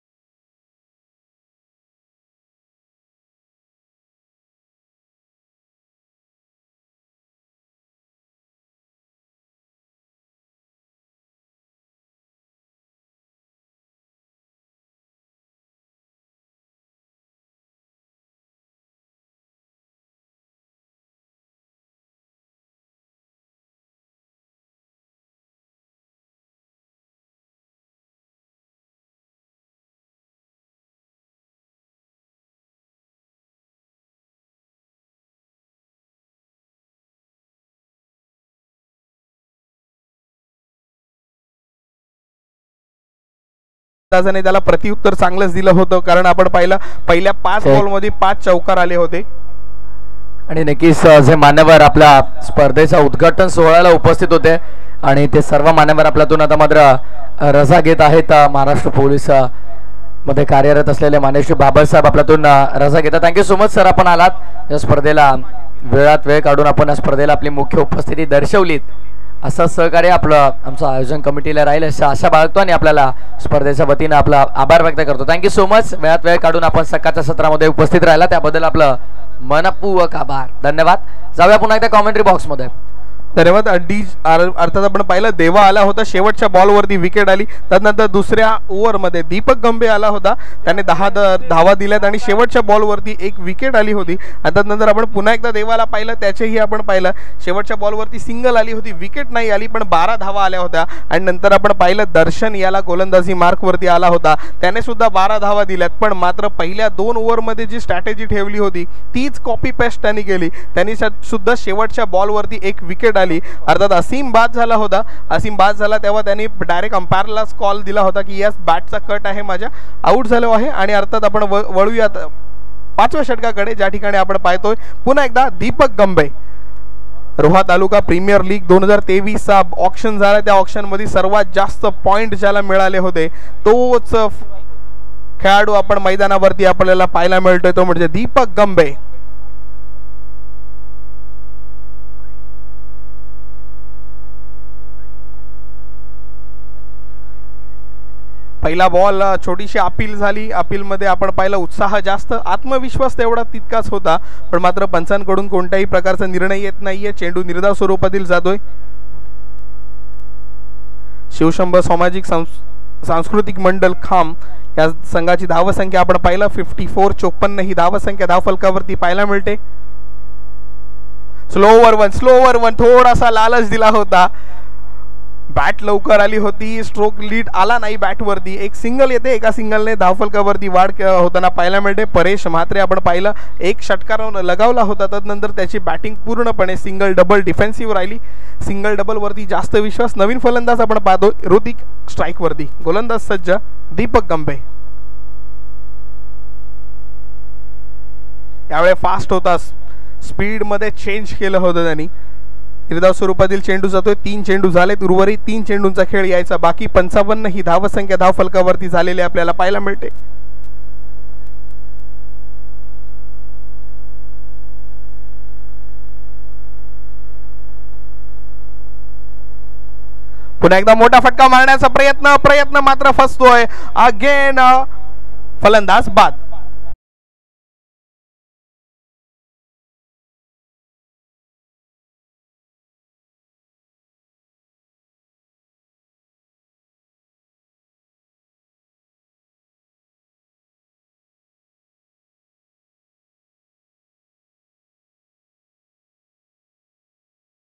त्याला प्रत्युत्तर चांगलंच दिलं होतं, कारण आपण पाहिलं पहिल्या 5 बॉल मध्ये 5 चौकार आले होते. आणि नक्कीच जे मान्यवर आपल्या स्पर्धेच्या उद्घाटन सोहळ्याला उपस्थित होते आणि ते सर्व मान्यवर आपल्यातून आता मात्र रजा घेत आहेत. महाराष्ट्र पोलीस मध्ये कार्यरत असलेले मान्यश्री बाबासाहेब आपल्यातून रजा घेतात. थँक्यू सो मच सर, आपण आलात या स्पर्धेला, वेळात वेळ काढून आपण या स्पर्धेला आपली मुख्य उपस्थिती दर्शवलीत. असं सहकार्य आपलं आमचं आयोजन कमिटीला राहील अशा आशा बाळगतो आणि आपल्याला स्पर्धेच्या वतीनं आपला आभार व्यक्त करतो. थँक्यू सो मच, वेळात वेळ काढून आपण सकाळच्या सत्रामध्ये उपस्थित राहिला त्याबद्दल आपलं मनपूर्वक आभार, धन्यवाद. जाऊया पुन्हा एकदा कॉमेंट्री बॉक्समध्ये. धन्यवाद. अर्थात आपण पाहिलं देवा आला होता, शेवटच्या बॉलवरती विकेट आली. त्यानंतर दुसऱ्या ओव्हरमध्ये दीपक गंभे आला होता, त्याने 10 धावा दिल्यात आणि शेवटच्या बॉलवरती एक विकेट आली होती. आणि त्यानंतर आपण पुन्हा एकदा देवाला पाहिलं, त्याचेही आपण पाहिलं शेवटच्या बॉलवरती सिंगल आली होती, विकेट नाही आली पण 12 धावा आल्या होत्या. आणि नंतर आपण पाहिलं दर्शन याला गोलंदाजी मार्कवरती आला होता, त्याने सुद्धा 12 धावा दिल्यात. पण मात्र पहिल्या 2 ओव्हरमध्ये जी स्ट्रॅटेजी ठेवली होती तीच कॉपी पेस्ट त्यांनी केली. त्यांनी सुद्धा शेवटच्या बॉलवरती एक विकेट आली. अर्थात असीम बाद झाला होता. असीम बाद झाला तेव्हा त्यांनी डायरेक्ट अंपायरलाच कॉल दिला होता की यस बॅटचा कट आहे, माझ्या आउट झालो आहे. आणि अर्थात आपण वळूयात 5व्या षटकाकडे, ज्या ठिकाणी आपण पाहतोय पुन्हा एकदा दीपक गंभे. रोहा तालुका प्रीमियर लीग 2023 चा ऑक्शन झाला. त्या ऑक्शन मध्ये सर्वात जास्त पॉइंट ज्याला मिळाले होते तोच खेळाडू आपण मैदानावरती आपल्याला पाहायला मिळतोय, तो म्हणजे दीपक गंभे. पहिला बॉल छोटीशी अपील झाली. अपीलमध्ये आपण पाहिलं उत्साह जास्त, आत्मविश्वास तेवढा तितकाच होता. पण मात्र पंचांकडून कोणत्याही प्रकारचा निर्णय येत नाहीये. चेंडू निर्धाव स्वरूपातील जातोय. शिवशंभ सामाजिक सांस्कृतिक मंडळ खाम या संघाची धावसंख्या आपण पाहिलं 54-54 ही धावसंख्या धावफलकावरती पाहायला मिळते. स्लोवर वन थोडासा लालच दिला होता. बॅट लवकर आली होती, स्ट्रोक लीड आला नाही बॅटवरती. एक सिंगल येते, एका सिंगलने धावफलकावरती वाढ होताना पाहायला मिळते. परेश म्हात्रे आपण पाहिलं एक षटकार लगावला होता, त्यानंतर त्याची बॅटिंग पूर्णपणे सिंगल डबल डिफेन्सिव्ह राहिली. सिंगल डबल वरती जास्त विश्वास. नवीन फलंदाज आपण पाहतो ऋतिक स्ट्राईक वरती, गोलंदाज सज्ज दीपक गंभे. यावेळी फास्ट होता, स्पीड मध्ये चेंज केलं होतं त्यांनी. निर्धाव स्वरूपातील चेंडू जातोय. 3 चेंडू झालेत, उर्वरित 3 चेंडूंचा खेळ यायचा बाकी. 55 ही धावसंख्या धावफलकावरती झालेली आपल्याला पाहायला मिळते. पुन्हा एकदा मोठा फटका मारण्याचा प्रयत्न मात्र फसतोय. अगेन फलंदाज बाद.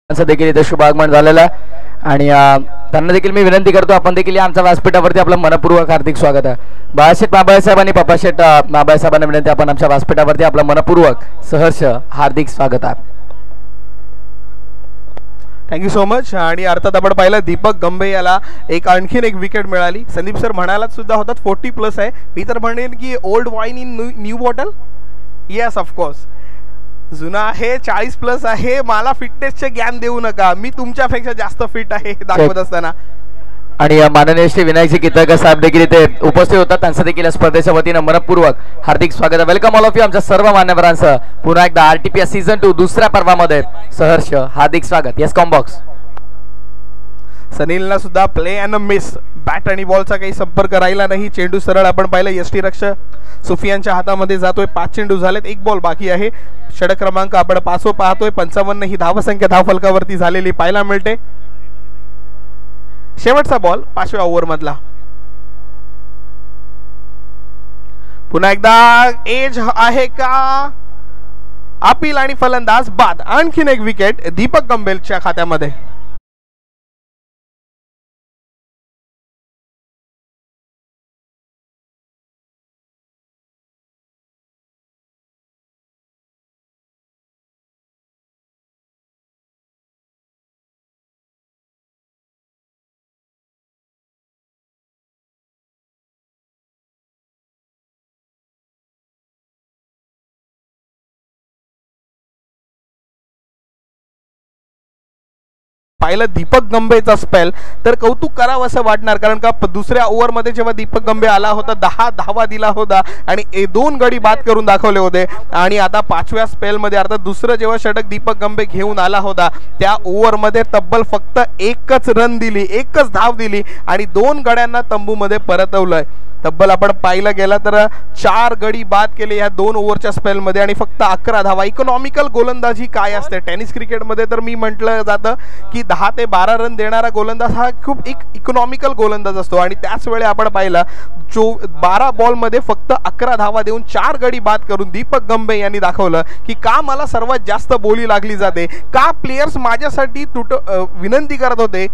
देखील इथे शुभागमन झालेलं आणि त्यांना देखील मी विनंती करतो, आपण देखील आमच्या व्यासपीठावरती आपलं मनपूर्वक हार्दिक स्वागत आहे. बाळाशेठ माबाळसाहेब आणि पप्पाशेठ माबाळसाहेबांना विनंती, आपण आमच्या व्यासपीठावरती आपलं मनपूर्वक सहर्ष हार्दिक स्वागत आहे. Thank you so much. आणि अर्थात आपण पाहिलं दीपक गंभे याला आणखीन एक विकेट मिळाली. संदीप सर म्हणायलाच सुद्धा होतात 40+ आहे. मी तर म्हणेन की old wine in new bottle. Yes of course, जुना आहे, 40+ आहे. मला फिटनेसचे ज्ञान देऊ नका, मी तुमच्यापेक्षा जास्त फिट आहे दाखवत असताना. आणि माननीय श्री विनायकजी कितळकर साहेब देखील इथे उपस्थित होतात, त्यांचं देखील या स्पर्धेच्या वतीनं मनपूर्वक हार्दिक स्वागत आहे. Welcome all of you. आमच्या सर्व मान्यवरांचं पुन्हा एकदा RTPS सीझन 2 दुसऱ्या पर्वामध्ये सहर्ष हार्दिक स्वागत. Yes combox. सनीलला सुद्धा प्ले अँड मिस, बॅट आणि बॉलचा काही संपर्क राहिला नाही. चेंडू सरळ आपण पाहिलं यष्टी रक्षक सुफियानच्या हातामध्ये जातोय. 5 चेंडू झालेत, 1 बॉल बाकी आहे. षटक क्रमांक आपण 5 पाहतोय. 55 ही धावसंख्या धावफलकावरती झालेली पाहायला मिळते. शेवटचा बॉल 5व्या ओव्हर मधला. पुन्हा एकदा एज आहे का? अपील आणि फलंदाज बाद. आणखीन एक विकेट दीपक गंभेरच्या खात्यामध्ये. पाहिलं दीपक गंभेचा स्पेल तर कौतुक करावं असं वाटणार, कारण का दुसऱ्या ओव्हरमध्ये जेव्हा दीपक गंभे आला होता 10 धावा दिला होता आणि 2 गडी बाद करून दाखवले होते. आणि आता 5व्या स्पेलमध्ये अर्थात दुसरं जेव्हा षटक दीपक गंभे घेऊन आला होता त्या ओव्हरमध्ये तब्बल फक्त एकच रन दिली, एकच धाव दिली आणि 2 गड्यांना तंबूमध्ये परतवलंय. तब्बल आपण पाहिलं गेलं तर 4 गडी बाद केले या 2 ओव्हरच्या स्पेलमध्ये आणि फक्त 11 धावा. इकॉनॉमिकल गोलंदाजी काय असते टेनिस क्रिकेटमध्ये तर मी म्हटलं जातं की 10 ते 12 रन देणारा गोलंदाज हा खूप इकॉनॉमिकल गोलंदाज असतो आणि त्याच वेळी आपण पाहिलं 12 बॉलमध्ये फक्त 11 धावा देऊन 4 गडी बाद करून दीपक गंभे यांनी दाखवलं की का मला सर्वात जास्त बोली लागली जाते, का प्लेयर्स माझ्यासाठी विनंती करत होते.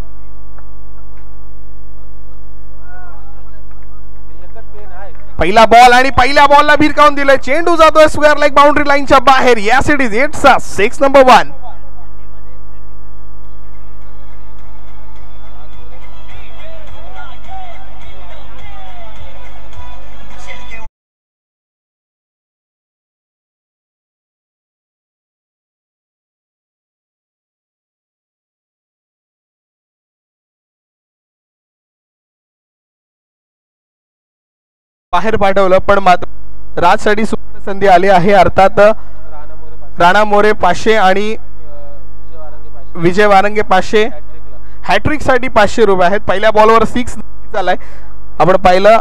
पहिला बॉल आणि पहिल्या बॉलला भिरकावून दिलंय, चेंडू जातोय स्क्वेअर लेग बाउंड्री लाईनच्या बाहेर. Yes it is, it's a 6 number 1. बाहेर पाठवलं पण मात्र राजसाठी सुवर्ण संधी आली आहे. अर्थात राणा मोरे 500 आणि विजय वारंगे 500, हॅट्रिक साठी 500 रुपये आहेत. पहिल्या बॉलवर 6 झालाय. आपण पाहिलं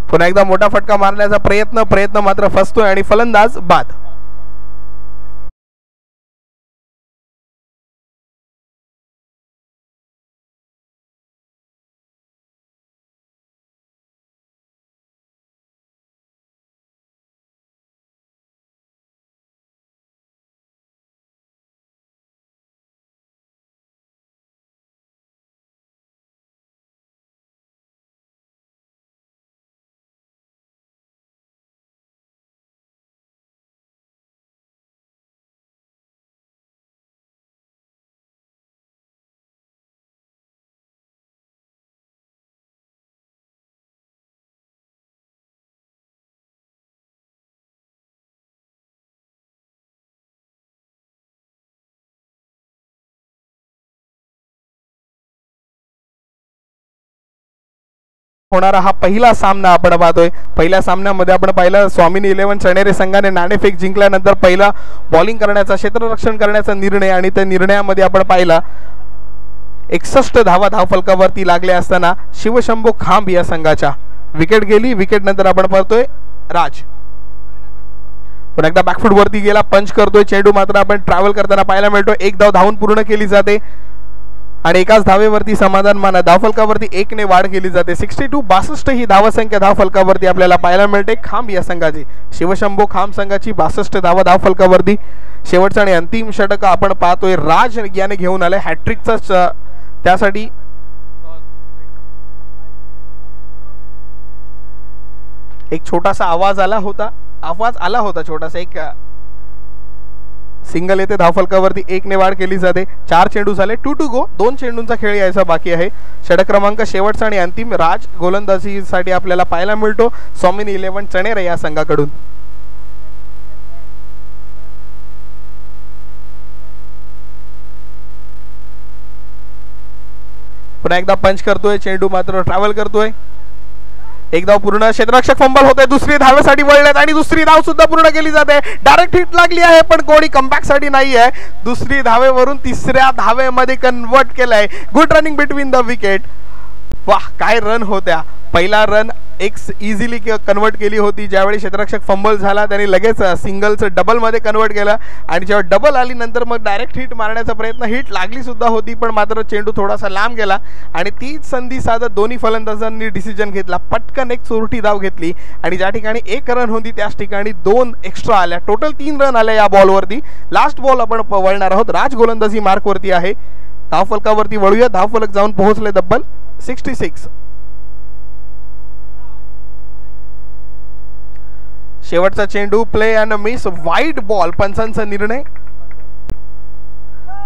पुन्हा एकदा मोठा फटका मारण्याचा प्रयत्न मात्र फसतोय आणि फलंदाज बाद. होणारा हा पहिला सामना आपण पाहतोय. पहिल्या सामन्यामध्ये आपण पाहिलं स्वामिनी 11 चणेरे संघाने नाणेफेक जिंकल्यानंतर पहिला बॉलिंग करण्याचा, क्षेत्ररक्षण करण्याचा निर्णय आणि त्या निर्णयामध्ये आपण पाहिला 61 धावा धावफलकावरती लागल्या असताना शिवशंभो खांब या संघाच्या विकेट गेली. विकेट नंतर आपण पाहतोय राज पुन्हा एकदा बॅकफूट वरती गेला, पंच करतोय. चेंडू मात्र आपण ट्रॅव्हल करताना पाहायला मिळतो. एक धाव धावून पूर्ण केली जाते आणि एकाच धावेवरती समाधान माना. धावफलकावरती 1 ने वाढ केली जाते. 62 ही धावसंख्या धावफलकावरती आपल्याला पाहायला मिळते खांब या संघाची. शिवशंभो खांब संघाची 62 धावा धावफलकावरती. शेवटचा आणि अंतिम षटक आपण पाहतोय राज याने घेऊन आले हॅट्रिकचा. त्यासाठी एक छोटासा आवाज आला होता छोटासा एक सिंगल येते. धावफलकावरती 1 ने वाढ केली जाते. 4 चेंडू झाले, 2 टू गो. 2 चेंडूंचा खेळ यायचा बाकी आहे. षटक क्रमांक शेवटचा आणि अंतिम राज गोलंदाजीसाठी आपल्याला पाहायला मिळतो स्वामिनी 11 चणेरे या संघाकडून. पुन्हा एकदा पंच करतोय. चेंडू मात्र ट्रॅव्हल करतोय. एक धाव पूर्ण. क्षेत्ररक्षक फंबल होते. दुसरी धावेसाठी वळलेत आणि दुसरी धाव सुद्धा पूर्ण केली जाते. डायरेक्ट हिट लागली आहे पण कोणी कमबॅक साठी नाही आहे. दुसरी धावेवरून तिसऱ्या धावेमध्ये कन्वर्ट केलंय. Good running between the wicket. वाह, काय रन होत्या. पहिला रन एक इझिली कन्वर्ट केली होती. ज्यावेळी क्षेत्ररक्षक फंबल झाला त्यांनी लगेच सिंगलचं डबल मध्ये कन्वर्ट केलं आणि जेव्हा डबल आली नंतर मग डायरेक्ट हिट मारण्याचा प्रयत्न, हिट लागली सुद्धा होती पण मात्र चेंडू थोडासा लांब गेला आणि तीच संधी साधत दोन्ही फलंदाजांनी डिसिजन घेतला. पटकन एक चोरटी धाव घेतली आणि ज्या ठिकाणी 1 रन होती त्याच ठिकाणी 2 एक्स्ट्रा आल्या. टोटल 3 रन आल्या या बॉलवरती. लास्ट बॉल आपण वळणार आहोत. राज गोलंदाजी मार्कवरती आहे. धावफलकावरती वळूया. धावफलक जाऊन पोहोचले तब्बल 66. शेवटचा चेंडू play and miss, wide ball. पंचांचा निर्णय.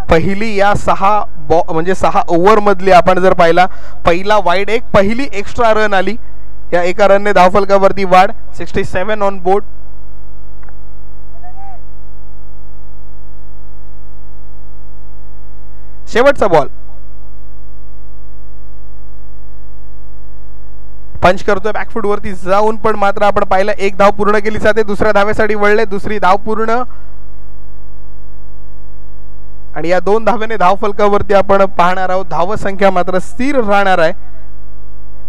पहिली या 6 ओव्हर मधली आपण जर पाहिला पहिला वाईड, एक पहिली एक्स्ट्रा रन आली या एका रनने धावफलकावरती वाढ. 67 ऑन बोर्ड. शेवटचा बॉल पंच करतोय बॅकफूट वरती जाऊन, पण मात्र आपण पाहिलं एक धाव पूर्ण केली जाते. दुसऱ्या धावेसाठी वळले, दुसरी धाव पूर्ण, आणि या 2 धावेने धावफलकावरती आपण पाहणार आहोत. धावसंख्या मात्र स्थिर राहणार आहे.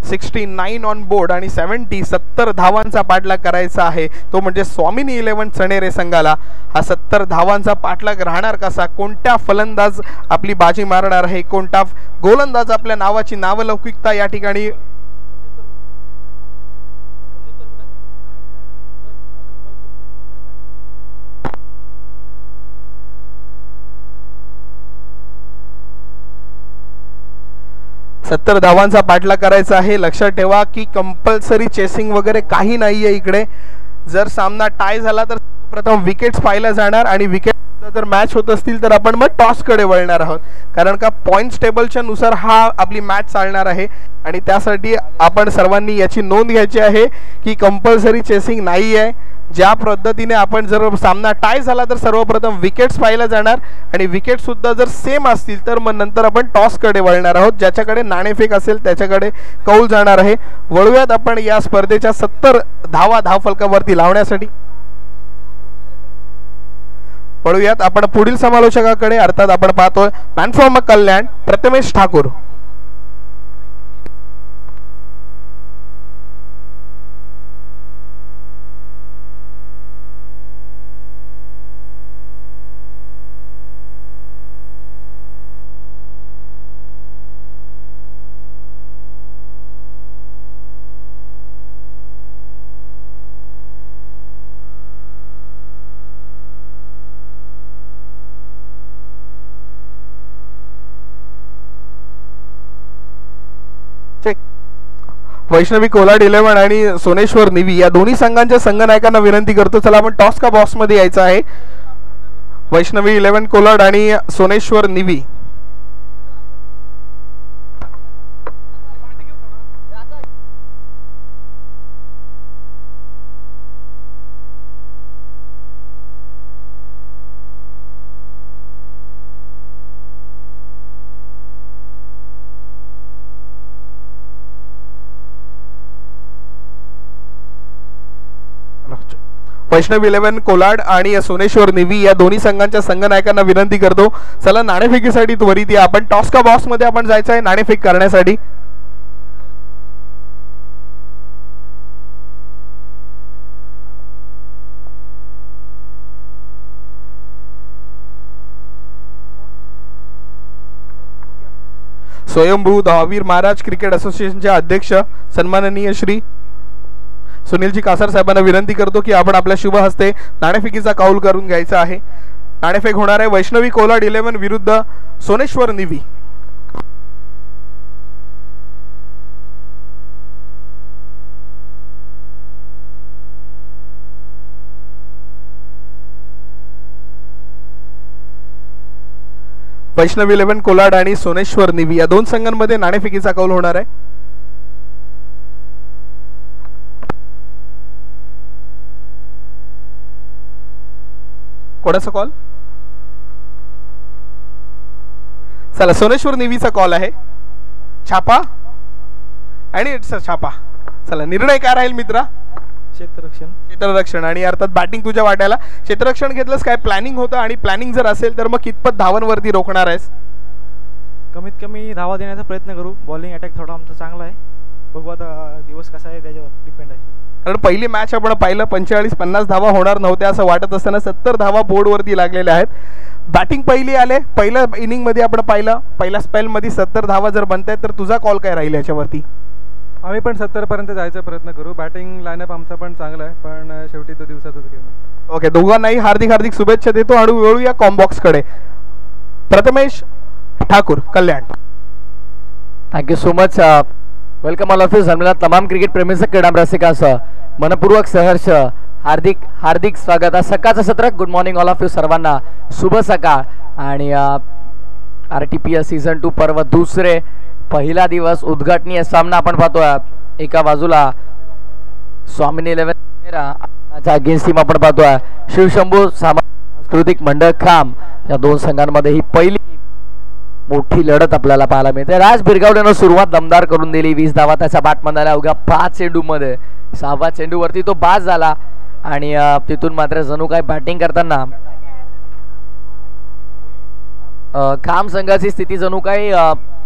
69 ऑन बोर्ड आणि 70 धावांचा पाठलाग करायचा आहे. तो म्हणजे स्वामिनी 11 चणेरे संघाला. हा 70 धावांचा पाठलाग राहणार कसा, कोणत्या फलंदाज आपली बाजी मारणार आहे, कोणता गोलंदाज आपल्या नावाची नावलौकिकता या ठिकाणी सत्तर धावांचा पाठलाग करायचा आहे. लक्षात ठेवा की कंपल्सरी चेसिंग वगैरे काही नाहीये इकडे. जर सामना टाय झाला तर प्रथम विकेट्स पाहिल्या जाणार, आणि विकेट जर मॅच होत असतील तर आपण मग टॉस कडे वळणार आहोत, कारण का पॉइंट्स टेबलच्या नुसार हा आपली मॅच चालणार आहे. आणि त्यासाठी आपण सर्वांनी याची नोंद घ्यायची आहे की कंपल्सरी चेसिंग नाही आहे. ज्या पद्धतीने आपण जर सामना टाय झाला तर सर्वप्रथम विकेट्स पाहिल्या जाणार, आणि विकेट सुद्धा जर सेम असतील तर मग नंतर आपण टॉस कडे वळणार आहोत. ज्याच्याकडे नाणेफेक असेल त्याच्याकडे कौल जाणार आहे. वळूयात आपण या स्पर्धेच्या 70 धावा धावफलकावरती लावण्यासाठी. वळूयात आपण पुढील समालोचकाकडे, अर्थात आपण पाहतोय मॅन फ्रॉम कल्याण प्रथमेश ठाकूर. वैष्णवी कोलाड 11 आणि सोनेश्वर निवी या दोन्ही संघांच्या संघनायकांना विनंती करतो, चला आपण टॉस का बॉक्स मध्ये यायचं आहे. वैष्णवी 11 कोलाड आणि सोनेश्वर निवी. वैष्णव 11 कोलाड आणि सोनेश्वर निवी या दोन्ही संघांच्या संघनायकांना विनंती करतो, चला नाणेफेकीसाठी त्वरित या. आपण टॉस का बॉक्स मध्ये आपण जायचं आहे नाणेफेक करण्यासाठी. स्वयंभू दहावीर महाराज क्रिकेट असोसिएशनचे अध्यक्ष सन्माननीय श्री सुनीलजी कासार साहेबांना विनंती करतो की आपण आपल्या शुभ हस्ते नाणेफेकीचा कौल करून घ्यायचा आहे. नाणेफेक होणार आहे वैष्णवी कोलाड 11 विरुद्ध सोनेश्वर निवी. वैष्णवी 11 कोलाड आणि सोनेश्वर निवी या दोन संघांमध्ये नाणेफेकीचा कौल होणार आहे. कोणाचा कॉल? चला सोनेश्वर निवीचा कॉल आहे. छापा आणि इट्स छापा. चला निर्णय काय राहील मित्रा? क्षेत्ररक्षण. आणि अर्थात बॅटिंग तुझ्या वाट्याला. क्षेत्ररक्षण घेतलंस, काय प्लॅनिंग होतं आणि प्लॅनिंग जर असेल तर मग कितपत धावांवरती रोखणार आहेस? कमीत कमी धावा देण्याचा प्रयत्न करू. बॉलिंग अटॅक थोडा आमचा चांगला आहे, बघू आता दिवस कसा आहे त्याच्यावर डिपेंड आहे. कारण पहिली मॅच आपण पाहिलं 45-50 धावा होणार नव्हत्या असं वाटत असताना 70 धावा बोर्डवरती लागलेल्या आहेत. बॅटिंग पहिली आले, पहिल्या इनिंग मध्ये आपण पाहिलं पहिल्या स्पेल मध्ये 70 धावा जर बनतायत तर तुझा कॉल काय राहील याच्यावरती? आम्ही पण 70 पर्यंत जायचा प्रयत्न करू. बॅटिंग लाईनअप आमचा पण चांगला आहे, पण शेवटी तो दिवसातच गेम. ओके, दोघांनाही हार्दिक हार्दिक शुभेच्छा देतो आणि वळूया कॉम्बॉक्स कडे. Prathamesh Thakur Kalyan. Thank you so much. Welcome all of you. जमलेला तमाम क्रिकेट प्रेमी क्रीडा रसिकांचं मनपूर्वक सहर्ष हार्दिक हार्दिक स्वागत. आज सकाळचं सत्र. Good morning all of you सर्वांना. शुभ सकाळ. आणि RTPS सीझन 2 पर्व दुसरे पहिला दिवस उद्घाटनीय सामना आपण पाहतोय. एका बाजूला स्वामिनी 11 अगेन्स्ट टीम आपण पाहतोय शिवशंभू सांस्कृतिक मंडळ खाम या दोन संघांमध्ये ही पहिली मोठी लढत आपल्याला पाहायला मिळते. राज बिरगावडेनं सुरुवात दमदार करून दिली. 20 धावा त्याचा बॅटमन आला अवघ्या 5 चेंडू मध्ये. 6व्या चेंडूवरती तो बाद झाला आणि तिथून मात्र जणू काय बॅटिंग करताना खाम संघाची स्थिती जणू काही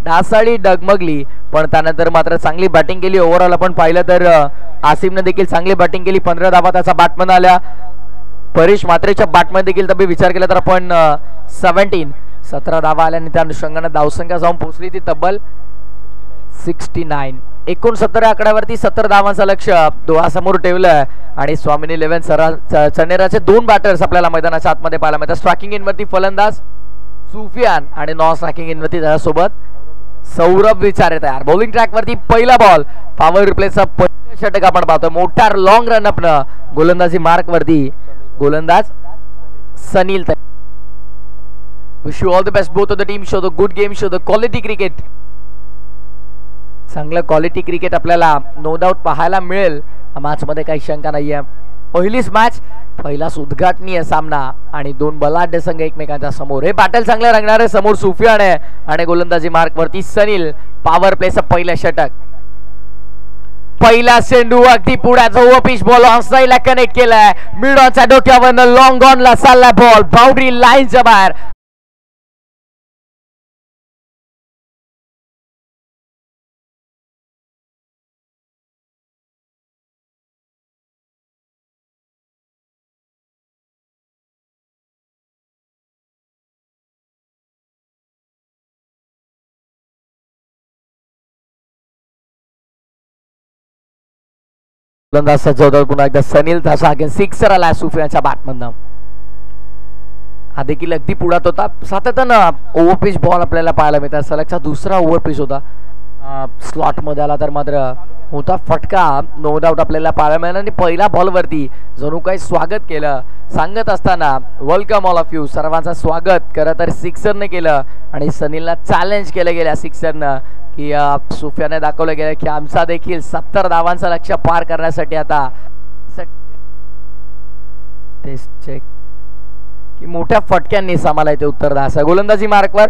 ढासाळी डगमगली, पण त्यानंतर मात्र चांगली बॅटिंग केली. ओव्हरऑल आपण पाहिलं तर आसिमने देखील चांगली बॅटिंग केली. 15 धावा त्याचा बॅटमन आल्या. परेश मात्रेच्या बॅटमध्ये देखील तब्बे विचार केला तर आपण 17 धावा आल्याने त्या अनुषंगाने धावसंख्या जाऊन पोहोचली ती तब्बल 69. 69 आकड्यावरती 70 धावांचा लक्ष डोळ्यासमोर ठेवलं आणि स्वामिनी 11 चनेराचे 2 बॅटर्स आपल्याला मैदानाच्या आतमध्ये पाहायला मिळतात. स्ट्रायकिंग इनवरती फलंदाज सुफियान आणि नॉन स्ट्रायकिंग इनवरती त्याच्यासोबत सौरभ विचारे तयार. बॉलिंग ट्रॅक वरती पहिला बॉल पॉवर रिप्लेचा पहिला षटक आपण पाहतो. मोठा लॉंग रनअप न गोलंदाजी मार्क वरती गोलंदाज Sanil. Wish you all the best both of the team. Show the good game, show the quality cricket. चांगलं क्वालिटी क्रिकेट आपल्याला नो डाऊट पाहायला मिळेल मॅच मध्ये, काही शंका नाहीये. पहिलीच मॅच, पहिलाच उद्घाटनीय सामना आणि 2 बलाढ्य संघ एकमेकांच्या समोर. हे बॅटल चांगलं रंगणार आहे. समोर सुफियान आहे आणि गोलंदाजी मार्क वरती सनील. पॉवर प्लेचं पहिलं षटक. पहिला चेंडू अगदी पुढ्याचा ओव्हर पिच बॉल ऑन साइडला कनेक्ट केलाय. मिड ऑनच्या डोक्यावरनं लॉंग ऑनला चालला बॉल बाउंड्री लाईनच्या बाहेर. गोलंदाज सज्ज पुन्हा एकदा सनील. तसा अगेन सिक्सर आला सुफियानच्या बॅटमधनं. हा देखील अगदी पुढात होता. सातत्यानं ओव्हर पिच बॉल आपल्याला पाहायला मिळतात. सलगचा दुसरा ओव्हर पिच होता. स्लॉट मध्ये आला तर मात्र मोठा फटका नो डाऊट आपल्याला पाहायला मिळाला आणि पहिल्या बॉल वरती जणू काही स्वागत केलं. सांगत असताना वेलकम ऑल ऑफ यू, सर्वांचं स्वागत. खरं तर सिक्सरने केलं आणि सनीलला चॅलेंज केलं गेल्या सिक्सरनं की सुफियाने दाखवलं गेलं की आमचा देखील 70 धावांचं लक्ष पार करण्यासाठी आता टेस्ट चेक की मोठ्या फटक्यांनी सामाला इथे उत्तर द्या. असं गोलंदाजी मार्कवर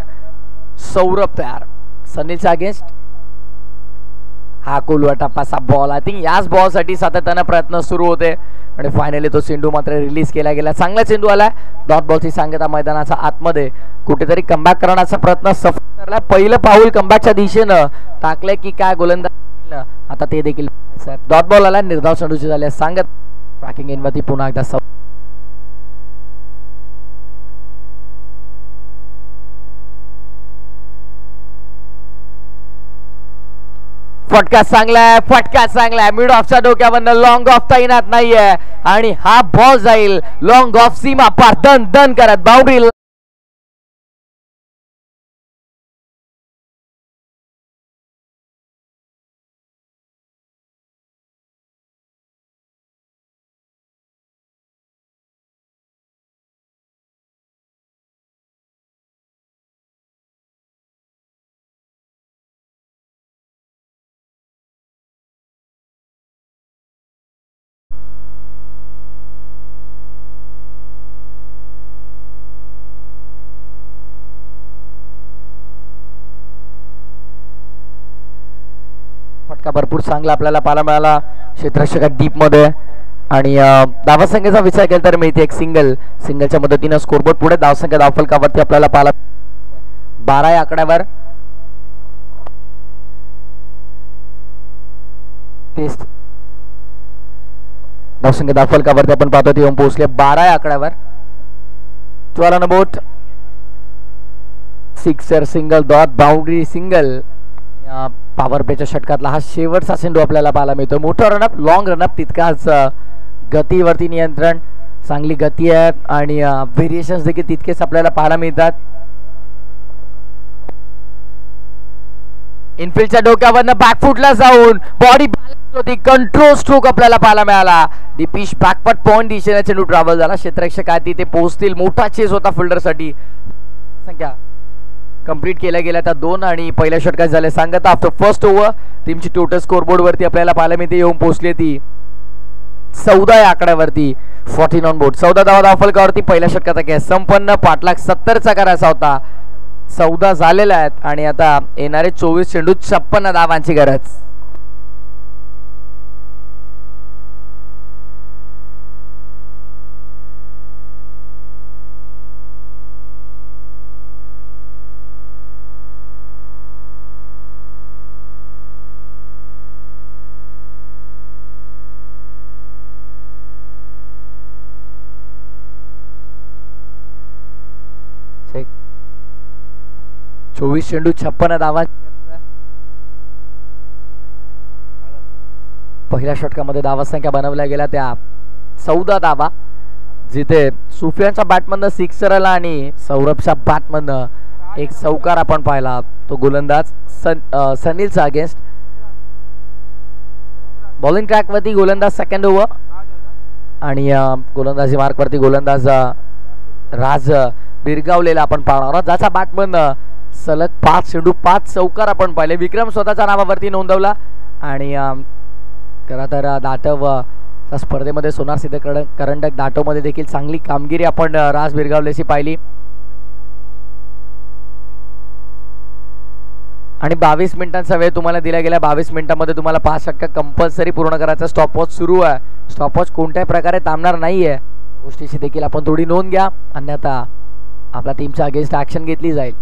सौरभ तयार. सनीलच्या अगेन्स्ट हा कोलवा टप्पाचा बॉल. आय थिंक याच बॉल साठी सातत्यानं प्रयत्न सुरू होते आणि फायनली तो चेंडू मात्र रिलीज केला गेला. चांगला चेंडू आला. डॉट बॉलची सांगता मैदानाच्या आतमध्ये कुठेतरी कमबॅक करण्याचा प्रयत्न सफल ठरला. पहिलं पाऊल कमबॅकच्या दिशेनं टाकलं की काय गोलंदाज आता ते देखील. डॉट बॉल आला. निर्धाव चेंडूची झाली सांगत. ट्रॅकिंग इनवरती पुन्हा एकदा फटका चांगलाय. फटका चांगलाय. मिड ऑफच्या डोक्यावरनं लॉंग ऑफ तैनात नाहीये आणि हा बॉल जाईल लॉंग ऑफ सीमा पार दन दन करत बाउंड्री. फटका भरपूर चांगला आपल्याला पाहायला मिळाला क्षेत्ररक्षकात डीप मध्ये आणि धावसंख्येचा विचार केला तर मिळते एक सिंगलच्या मदतीने स्कोरबोर्ड पुढे धावसंख्या धावफलकावरती आपल्याला पाहायला 12 या आकड्यावर. धावसंख्या धावफलकावरती आपण पाहतो ती येऊन पोहोचले 12 या आकड्यावर. 12 number sixer single dot boundary single. Power प्लेच्या षटकातला हा शेवटचा चेंडू आपल्याला पाहायला मिळतो. मोठा रनअप, लॉंग रनअप, तितकाच गतीवरती नियंत्रण, चांगली गती आहे आणि व्हेरिएशन्स देखील तितकेच आपल्याला पाहायला मिळतात. इनफिल्डच्या डोक्यावरनं बॅकफुटला जाऊन बॉडी बॅलन्स होती. कंट्रोल स्ट्रोक आपल्याला पाहायला मिळाला. दी पिच बॅकपट पॉइंट दिशेने चेंडू ट्रॅव्हल झाला. क्षेत्ररक्षक आहे तिथे पोहोचतील. मोठा चेस होता फिल्डरसाठी. संख्या कंप्लीट केल्या गेल्या त्या 2 आणि पहिल्या षटकात झाले सांगता. आफ्टर फर्स्ट ओव्हर टीमची टोटल स्कोरबोर्ड वरती आपल्याला पाहायला मिळते येऊन पोहोचली ती 14 या आकड्यावरती 14 ऑन बोर्ड. 14 धावा धावफलकावरती पहिल्या षटकाचा खेळ संपन्न. पाठलाग 70चा करायचा होता. 14 झालेल्या आहेत आणि आता येणारे 24 चेंडू 56 धावांची गरज. चोवीस चेंडू 56 धावा. पहिल्या षटकामध्ये धावा संख्या बनवल्या गेल्या त्या 14 धावा, जिथे सुफियानच्या बॅटमधनं सिक्सर आला आणि सौरभच्या बॅटमधनं एक चौकार आपण पाहिला. तो गोलंदाज सनीलचा अगेन्स्ट. बॉलिंग ट्रॅक वरती गोलंदाज सेकंड ओव्हर आणि गोलंदाजी मार्क वरती गोलंदाज राज बिरगावलेला आपण पाहणार आहोत, ज्याचा बॅटमधनं सलग 5 चेंडू 5 चौकार आपण पाहिले. विक्रम स्वतःच्या नावावरती नोंदवला आणि खरं तर दाटव स्पर्धेमध्ये सोनार सिद्ध करंडक दाटव मध्ये देखील चांगली कामगिरी आपण राज बिरगावलेची पाहिली. आणि 22 मिनिटांचा वेळ तुम्हाला दिला गेला. 22 मिनिटांमध्ये तुम्हाला 5 षटका कंपल्सरी पूर्ण करायचा. स्टॉपवॉच सुरू आहे. स्टॉपवॉच कोणत्याही प्रकारे थांबणार नाहीये, गोष्टीची देखील आपण थोडी नोंद घ्या, अन्यथा आपल्या टीमच्या अगेन्स्ट ऍक्शन घेतली जाईल.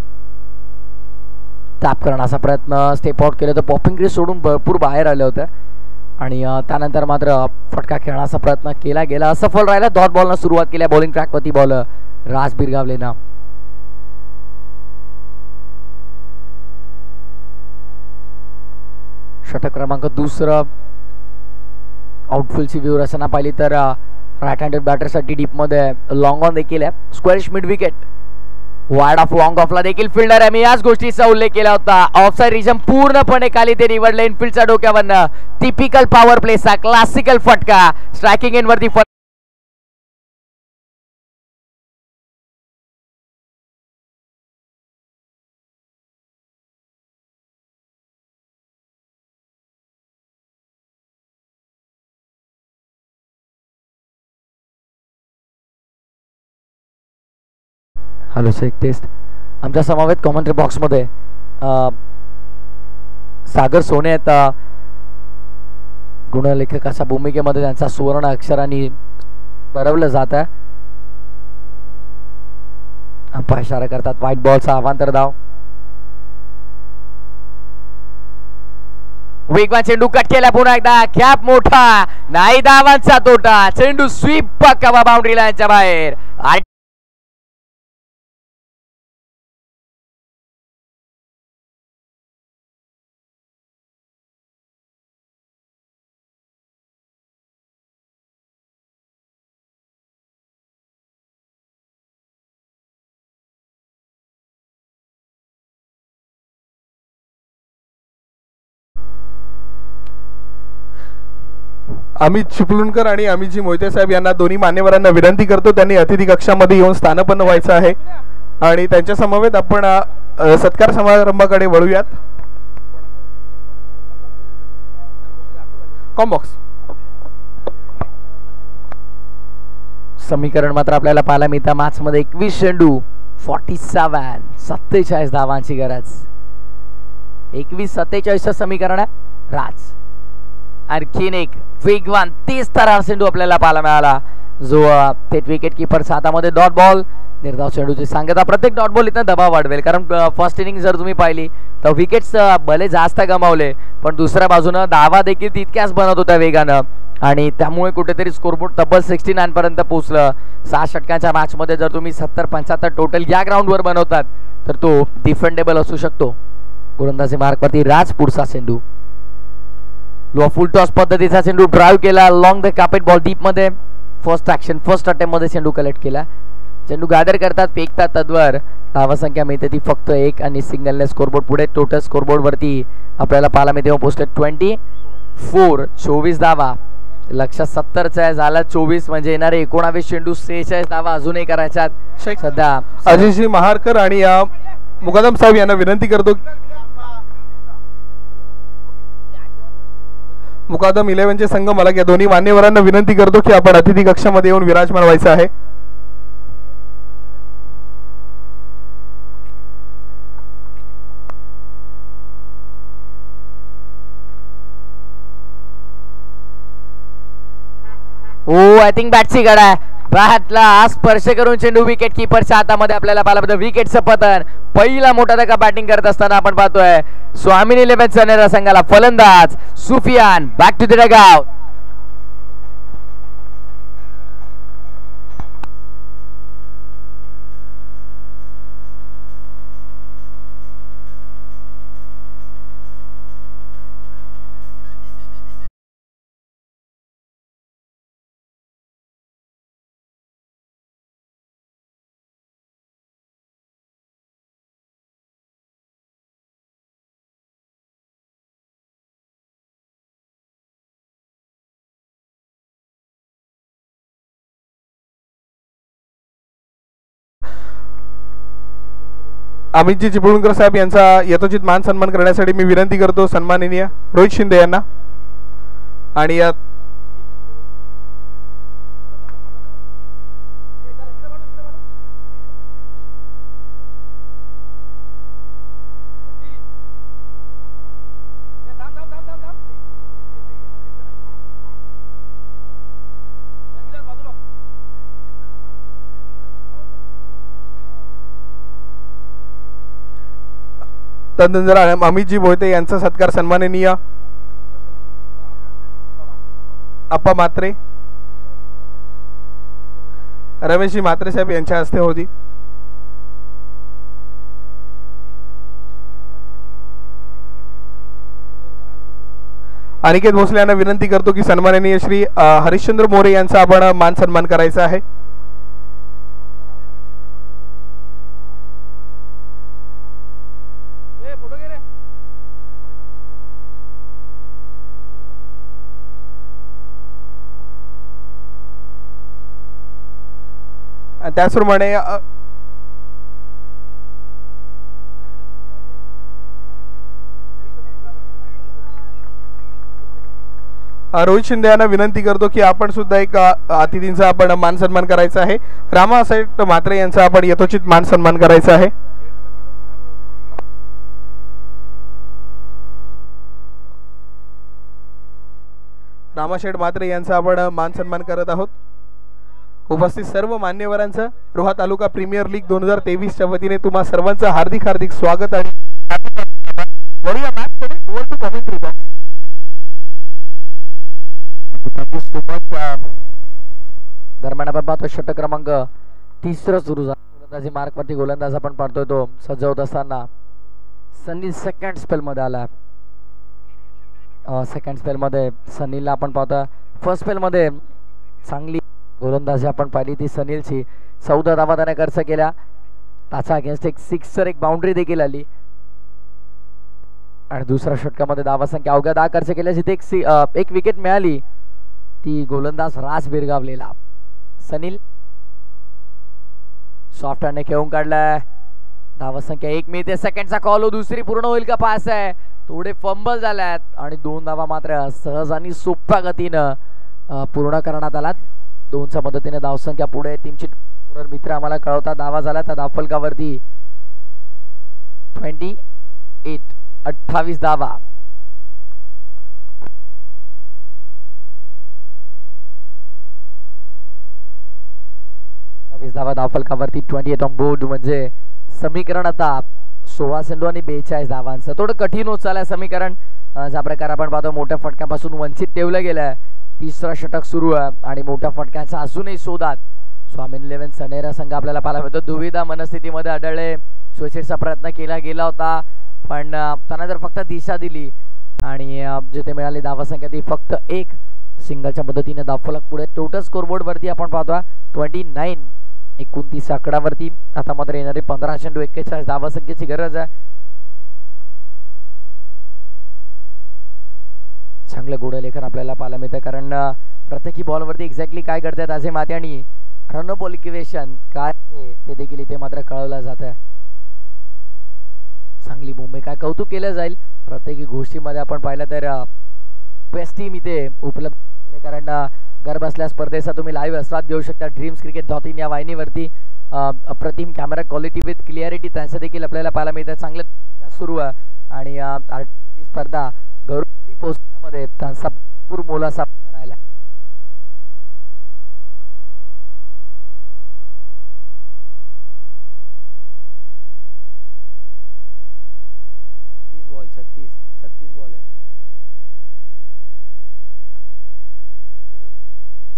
टॅप करण्याचा प्रयत्न, स्टेप आउट केलं तर पॉपिंग क्रीज सोडून भरपूर बाहेर आले होते आणि त्यानंतर मात्र फटका खेळण्याचा प्रयत्न केला गेला, असफल राहिला. डॉट बॉलनं सुरुवात केली बॉलिंग ट्रॅकवरती बॉलर राज बिरगावलेनं. षटक क्रमांक 2. आउटफील्डची व्यूहरचना पाहिली तर राईट हँडेड बॅटरसाठी डीप मध्ये लॉंग ऑन देखील आहे. Squarish mid wicket. Wide off long ऑफला देखील फिल्डर आहे. मी याच गोष्टीचा उल्लेख केला होता. ऑफसाइड रिजन पूर्णपणे खाली ते निवडले. इनफिल्डच्या डोक्यावरनं टिपिकल पॉवर प्लेचा क्लासिकल फटका. स्ट्रायकिंग एंड वरती हॅलो चेक टेस्ट. आमच्या समवेत कॉमेंट्री बॉक्समध्ये सागर सोने आहेत. गुणलेखकाच्या भूमिकेमध्ये त्यांचा सुवर्ण अक्षरांनी भरवलं जात आहे. अंपायर इशारा करतात व्हाईट बॉलचा अवांतर धाव. वेगवान चेंडू कट केला. पुन्हा एकदा कॅप मोठा, नाही धावांचा तोटा. चेंडू स्वीप पक्का बाउंड्री लाईनच्या बाहेर. अमित चिपळूणकर आणि अमितजी मोहिते साहेब यांना दोन्ही मान्यवरांना विनंती करतो, त्यांनी अतिथी कक्षामध्ये येऊन स्थानपन्न व्हायचं आहे आणि त्यांच्या समवेत आपण सत्कार समारंभाकडे वळूयात. कॉम्बॉक्स समीकरण मात्र आपल्याला पाहायला मिळतं. मॅच मध्ये 21 चेंडू 47 धावांची गरज. 21-47 समीकरण आहे. राज आणखीन एक वेगवान 30 थरार चेंडू आपल्याला पाहायला मिळाला, जो थेट विकेट किपरच्या हातामध्ये. डॉट बॉल निर्धाव चेंडूची सांगता. प्रत्येक डॉट बॉल इथं दबाव वाढवेल, कारण फर्स्ट इनिंग जर तुम्ही पाहिली तर विकेट्स भले जास्त गमावले, पण दुसऱ्या बाजूनं धावा देखील तितक्याच बनत होत्या वेगानं आणि त्यामुळे कुठेतरी स्कोरबोर्ड तब्बल 69 पर्यंत पोहोचलं. 6 षटकांच्या मॅच मध्ये जर तुम्ही 70-75 टोटल या ग्राउंडवर बनवतात तर तो डिफेंडेबल असू शकतो. गोलंदाजी मार्कवरती राज. पुढचा चेंडू लो फुल टॉस पद्धतीचा चेंडू ड्राईव्ह केला. Long the carpet ball deep मध्ये. फर्स्ट अटेम्प्ट मध्ये चेंडू कलेक्ट केला. चेंडू गादर करतात, फेकतात तद्वर. धावा संख्या मिळते ती फक्त 1 आणि सिंगलने स्कोरबोर्ड पुढे. टोटल स्कोरबोर्ड वरती आपल्याला पाहायला मिळते पोस्टेड 24. 24 धावा. लक्ष 70चा आहे, झाला 24 म्हणजे येणारे 19 चेंडू 46 धावा अजूनही करायच्यात. सध्या अजयजी महारकर आणि मुकादम साहेब यांना विनंती करतो मुकादम 11चे संघ मालक या दोन्ही मान्यवरांना विनंती करतो की आपण अतिथी कक्षामध्ये येऊन विराजमान व्हायचं आहे. आय थिंक बॅटची गडा आहे. बॅटला स्पर्श करून चेंडू विकेट किपरच्या हातामध्ये आपल्याला पाहायला मिळतं. विकेटचं पतन. पहिला मोठा धक्का बॅटिंग करत असताना आपण पाहतोय स्वामीनी 11 सनेरा संघाला. फलंदाज Sufiyan back to the dugout. Amitji Chiplunkar साहेब यांचा यथोचित मान सन्मान करण्यासाठी मी विनंती करतो सन्माननीय रोहित शिंदे यांना. आणि यात तदनंतर अमितजी भोयते यांचा सत्कार सन्माननीय अप्पा म्हात्रे, रमेशजी म्हात्रे साहेब यांच्या हस्ते होती. अनिकेत भोसले यांना विनंती करतो की सन्माननीय श्री हरिश्चंद्र मोरे यांचा आपण मान सन्मान करायचा आहे. त्याचप्रमाणे रोहित शिंदे यांना विनंती करतो की आपण सुद्धा एक अतिथींचा आपण मान सन्मान करायचा आहे. रामासाहेब म्हात्रे यांचा आपण यथोचित मान सन्मान करायचा आहे. रामाशेठ म्हात्रे यांचा आपण मान सन्मान करत आहोत. उपस्थित सर्व मान्यवरांचं रोहा तालुका प्रीमियर लीग 2023च्या वतीने तुम्हा सर्वांचं हार्दिक हार्दिक स्वागत आणि दरम्यान आपण पाहतो षटक क्रमांक 3 सुरू झाला. गोलंदाजी मार्कवरती गोलंदाज आपण पाहतोय तो सज्जवत असताना सनी सेकंड स्पेल मध्ये आला. सेकंड स्पेल मध्ये सनीलला आपण पाहतोय. फर्स्ट स्पेल मध्ये चांगली गोलंदाजी आपण पाहिली ती सनीलची. 14 धावा त्याने खर्च केल्या. त्याचा अगेन्स्ट एक सिक्सर एक बाउंड्री देखील आली आणि दुसऱ्या षटकामध्ये धावा संख्या अवघ्या 10 खर्च केल्या. जिथे एक विकेट मिळाली ती गोलंदाज राज बिरगावलेला. सनील सॉफ्ट हँडने खेळून काढलाय. धावा संख्या 1 मिळते. सेकंडचा कॉल हो. दुसरी पूर्ण होईल का? पास आहे. थोडे फंबल झाल्यात आणि 2 धावा मात्र सहज आणि सोप्या गतीनं पूर्ण करण्यात आलात. 2च्या मदतीने धावसंख्या पुढे. टीमची मित्र आम्हाला कळवतात धावा झाला त्या धावफलकावरती 28 धावा. धावा धावफलकावरती 28 ऑन बोर्ड. म्हणजे समीकरण आता 16 चेंडू आणि 42 धावांचं. थोडं कठीण होत चाललंय समीकरण. ज्या प्रकारे आपण पाहतो मोठ्या फटक्यापासून वंचित ठेवलं गेलंय. तिसरा षटक सुरू आहे आणि मोठ्या फटक्याचा अजूनही शोधात स्वामीनी 11 सनेरा संघ आपल्याला पाहायला मिळतो. दुविधा मनस्थितीमध्ये आढळले. सुशेषचा प्रयत्न केला गेला होता पण त्यांना जर फक्त दिशा दिली आणि जिथे मिळाली धावा संख्या ती फक्त 1 सिंगलच्या मदतीने धावफलक पुढे. टोटल स्कोरबोर्ड वरती आपण पाहतो 29 आकडावरती. आता मात्र येणारे 15 चेंडू 41 धावा संख्येची गरज आहे. चांगलं गुणलेखन आपल्याला पाहायला मिळतं कारण प्रत्येकी बॉलवरती एक्झॅक्टली काय करतात असे माते आणि रन बॉलिक्युएशन काय ते देखील इथे मात्र कळवलं जात आहे. चांगली भूमिका कौतुक केलं जाईल प्रत्येकी गोष्टीमध्ये. आपण पाहिलं तर बेस्ट टीम इथे उपलब्ध केली, कारण घर बसल्या स्पर्धेचा तुम्ही लाईव्ह आस्वाद घेऊ शकता dreamscricket.in या वाहिनीवरती. अप्रतिम कॅमेरा क्वालिटी विथ क्लिअरिटी त्यांचं देखील आपल्याला पाहायला मिळतं. चांगलं सुरू आहे आणि स्पर्धा गौरवरी पोहोचण्यामध्ये त्यांचा भरपूर मोलाचा राहिला. बॉल 36 बॉल आहे.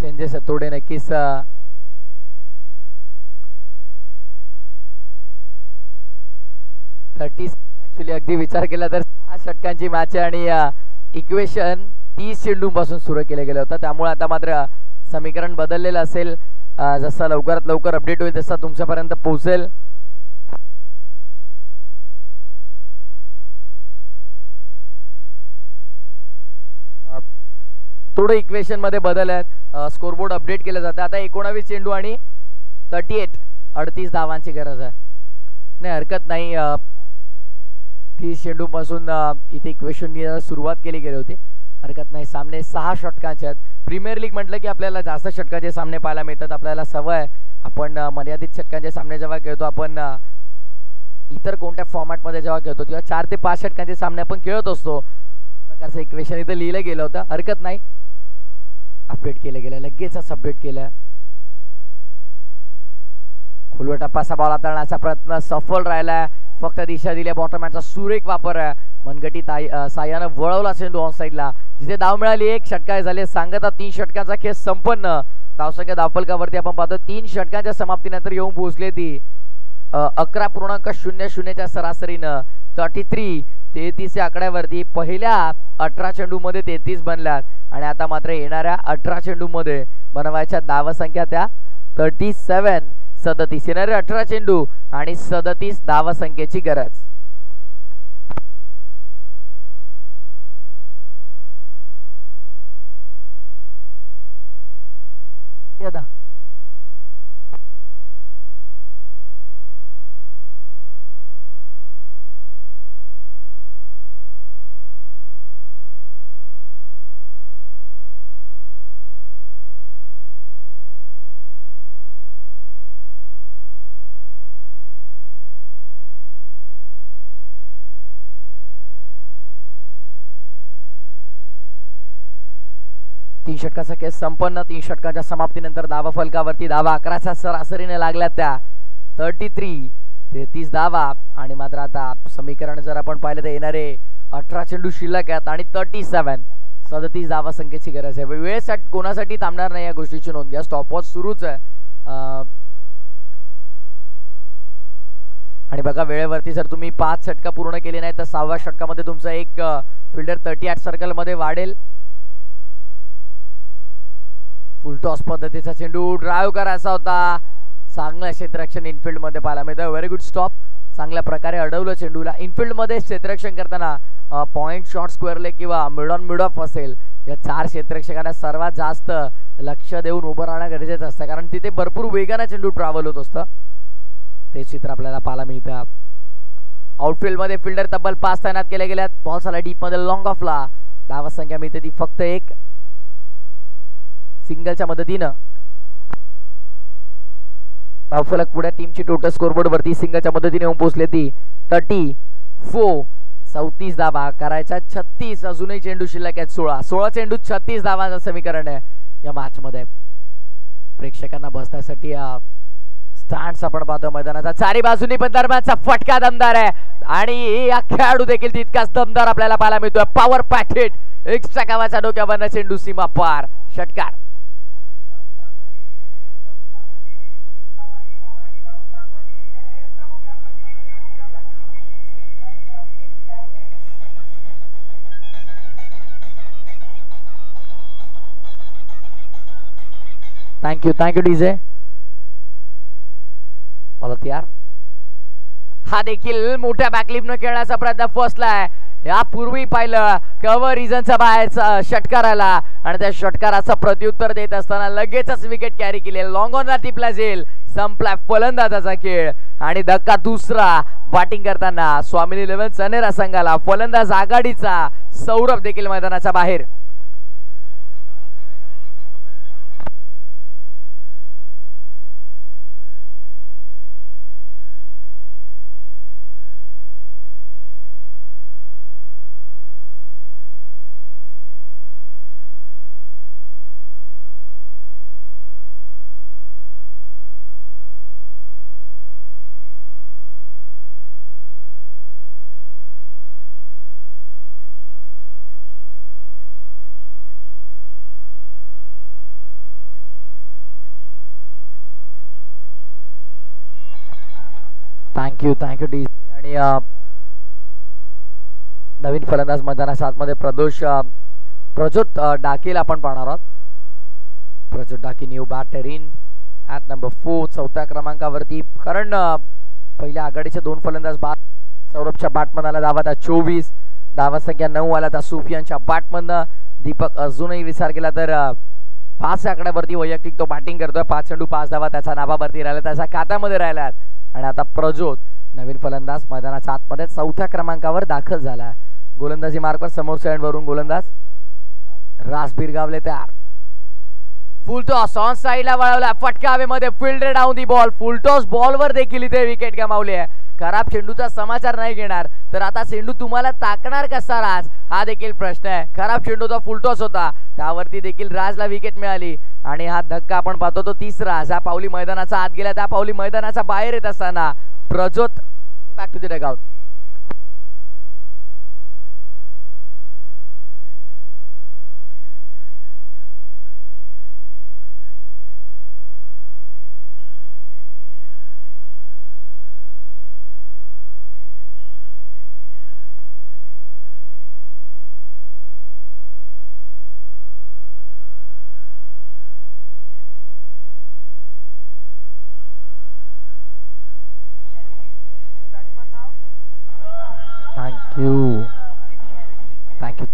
चेंजेस थोडे नक्कीच ऍक्च्युली अगदी विचार केला तर 6 षटकांची मॅच आहे आणि इक्वेशन 30 चेंडूंपासून सुरू केलं गेलं होतं. त्यामुळे आता मात्र समीकरण बदललेलं असेल. जसं लवकरात लवकर अपडेट होईल तसं तुमच्यापर्यंत पोहोचेल. थोडं इक्वेशन मध्ये बदल आहेत. स्कोरबोर्ड अपडेट केलं जातं. आता 19 चेंडू आणि 38 धावांची गरज आहे. नाही हरकत नाही. 30 चेंडूपासून इथे इक्वेशन सुरुवात केली गेली होती. हरकत नाही. सामने 6 षटकांचे आहेत. प्रीमियर लीग म्हटलं की आपल्याला जास्त षटकांचे सामने पाहायला मिळतात. आपल्याला सवय आपण मर्यादित षटकांचे सामने जेव्हा खेळतो आपण इतर कोणत्या फॉर्मॅटमध्ये जेव्हा खेळतो किंवा 4 ते 5 षटकांचे सामने आपण खेळत असतो. प्रकारचं इक्वेशन इथं लिहिलं गेलं होतं. हरकत नाही. अपडेट केलं गेलं. लगेचच अपडेट केलं. खोलवर टप्पाचा बॉल हाताळण्याचा प्रयत्न सफल राहिलाय. फक्त दिशा दिल्या. बॉटमॅनचा सुरेख वापर आहे. मनगटी साह्यानं वळवला चेंडू ऑन साईडला. जिथे धाव मिळाली 1 षटका झाले. सांगता 3 षटकांचा खेळ संपन्न. धावसंख्या धावफलकावरती आपण पाहतो 3 षटकांच्या समाप्तीनंतर येऊन पोहोचली ती 11.00च्या सरासरीनं 33 या आकड्यावरती. पहिल्या 18 चेंडूमध्ये 33 बनल्यात आणि आता मात्र येणाऱ्या 18 चेंडूमध्ये बनवायच्या धावसंख्या त्या 37. येणारे 18 चेंडू आणि 37 धावसंख्येची गरज. तीन षटकाचा केस संपन्न. 3 षटकाच्या समाप्तीनंतर धावा फलकावरती धावा 11च्या सरासरीने लागल्या त्या 33 धावा आणि मात्र आता समीकरण जर आपण पाहिलं तर येणारे 18 चेंडू शिल्लक आहेत आणि 37 धावा संख्येची गरज आहे. वेळेसाठी कोणासाठी थांबणार नाही या गोष्टीची नोंद घ्या. स्टॉपवॉच सुरूच आहे आणि बघा वेळेवरती जर तुम्ही 5 षटका पूर्ण केले नाही तर 6व्या षटकामध्ये तुमचा एक फिल्डर 38 सर्कल मध्ये वाढेल. फुल टॉस पद्धतीचा चेंडू ड्राईव्ह करायचा होता. चांगलं क्षेत्ररक्षण इनफिल्ड मध्ये पाहायला मिळतं. Very good stop. चांगल्या प्रकारे अडवलं चेंडूला. इनफिल्ड मध्ये क्षेत्ररक्षण करताना पॉइंट शॉट स्क्वेअर लेग किंवा मिड ऑन मिड ऑफ असेल या 4 क्षेत्ररक्षकांना सर्वात जास्त लक्ष देऊन उभं राहणं गरजेचं असतं कारण तिथे भरपूर वेगाने चेंडू ट्रॅव्हल होत असतं. ते चित्र आपल्याला पाहायला मिळतं. आउटफील्ड मध्ये फिल्डर तब्बल 5 तैनात केले गेल्यात. बॉल झाला डीप मध्ये लॉंग ऑफला. धावा संख्या मिळते ती फक्त 1. सिंगलच्या मदतीनं धावफलक पुढे टीमची टोटल स्कोरबोर्ड वरती सिंगलच्या मदतीने येऊन पोहोचले ती 34. 34 धावा करायच्या 36. अजूनही चेंडू शिल्लक आहेत 16 चेंडू 36 धावांचं समीकरण आहे या मॅच मध्ये. प्रेक्षकांना बसण्यासाठी स्टँड्स आपण पाहतो मैदानाचा चारी बाजूनी पण दरम्यानचा फटका दमदार आहे आणि या खेळाडू देखील तितकाच दमदार आपल्याला पाहायला मिळतोय. Power pack hit. एक्स्ट्रा कावाच्या डोक्यावरनं चेंडू सीमा पार. षटकार. Thank you DJ. बोला तयार. हा देखील मोठ्या बॅकलिपनं खेळण्याचा प्रयत्न फसलाय. यापूर्वी पाहिलं कव्हर रिझनचा बाहेरचा षटकार आला आणि त्या षटकाराचं प्रत्युत्तर देत असताना लगेचच विकेट कॅरी केली. लॉंग ऑनला टिपला जाईल. संपला फलंदाजाचा खेळ आणि धक्का दुसरा. बॅटिंग करताना स्वामी 11 चनेरा संघाला फलंदाज आघाडीचा सौरभ देखील मैदानाच्या बाहेर. Thank you D. आणि नवीन फलंदाज मैदानाच्या आतमध्ये प्रज्योत डाकेल आपण पाहणार आहोत. Prajyot Dake new batter in at number 4 चौथ्या क्रमांकावरती. कारण पहिल्या आघाडीचे 2 फलंदाज बाद. सौरभच्या बॅटमन आला धावा त्या 24, धावा संख्या 9 आला त्या सुफियानच्या बॅटमन. दीपक अजूनही विचार केला तर 5 आकड्यावरती वैयक्तिक तो बॅटिंग करतोय. 5 चेंडू 5 धावा त्याच्या नावावरती राहिला, त्याच्या खात्यामध्ये राहिल्यात. आणि आता प्रज्योत नवीन फलंदाज मैदानाच्या आतमध्ये चौथ्या क्रमांकावर दाखल झाला. गोलंदाजी मार्कवर समोरच्या एंडवरून गोलंदाज रास बिरगावले तयार. फुल टॉस ऑन साइडला वळवला, फटका हवेमध्ये, fielder down the ball. Full toss बॉलवर देखील इथे विकेट गमावली आहे. खराब चेंडूचा समाचार नाही घेणार तर आता चेंडू तुम्हाला टाकणार कसा राज, हा देखील प्रश्न आहे. खराब चेंडूचा फुल टॉस होता, त्यावरती देखील राजला विकेट मिळाली. आणि हा धक्का आपण पाहतो तो तिसरा. ज्या पावली मैदानाचा आत गेला त्या पावली मैदानाच्या बाहेर येत असताना Prajyot back to the dugout.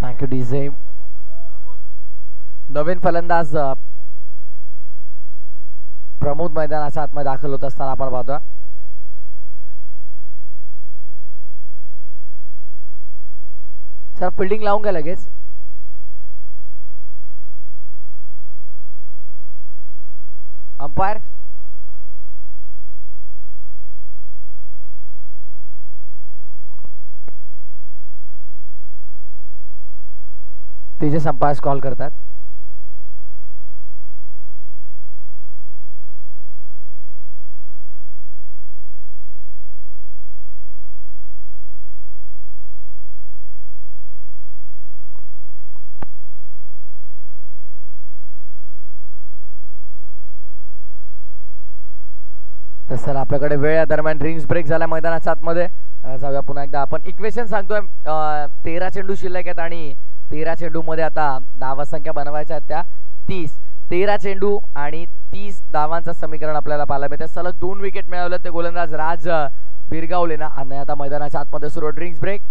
Thank you DJ. नवीन फलंदाज प्रमोद मैदानाच्या आतमध्ये दाखल होत असताना आपण पाहतो. सर फिल्डिंग लावून घ्या लगेच. अंपायर तेजस अंपायर्स कॉल करतात. तर सर आपल्याकडे वेळ या दरम्यान ड्रिंक्स ब्रेक झाला मैदानाच्या आतमध्ये. जाऊया पुन्हा एकदा आपण इक्वेशन सांगतोय. 13 चेंडू शिल्लक आहेत आणि 13 चेंडू मध्ये आता धावा संख्या बनवायच्या आहेत त्या 30. 13 चेंडू आणि 30 धावांचं समीकरण आपल्याला पाहायला मिळतं. सलग 2 विकेट मिळवलं ते गोलंदाज राज बिरगावले ना. आणि आता मैदानाच्या आतमध्ये सुरू ड्रिंक्स ब्रेक.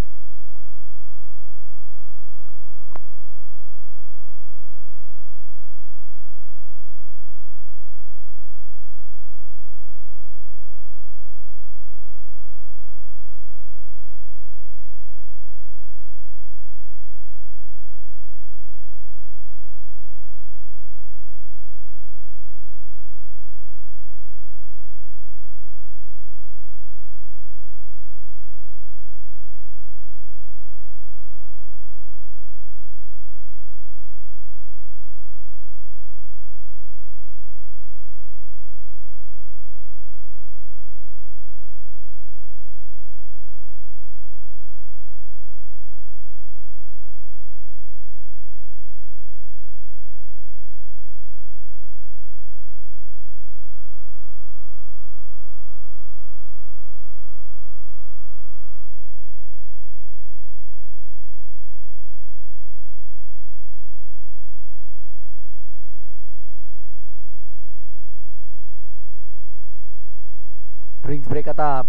ड्रिंक्स ब्रेक आता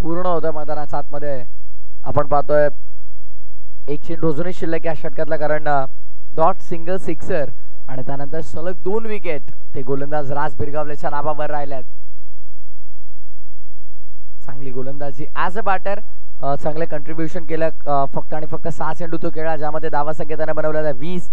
पूर्ण होतोय मैदानाच्या आतमध्ये. आपण पाहतोय एक चेंडू अजूनही शिल्लक या षटकातला. कारण डॉट सिंगल सिक्सर आणि त्यानंतर सलग 2 विकेट ते गोलंदाज राज बिरगावलेच्या नावावर राहिल्यात. चांगली गोलंदाजी ॲज अ बॅटर, चांगले कंट्रीब्युशन केलं. फक्त आणि फक्त 6 चेंडू तो खेळला ज्यामध्ये धावा संख्या त्याने बनवल्या 20.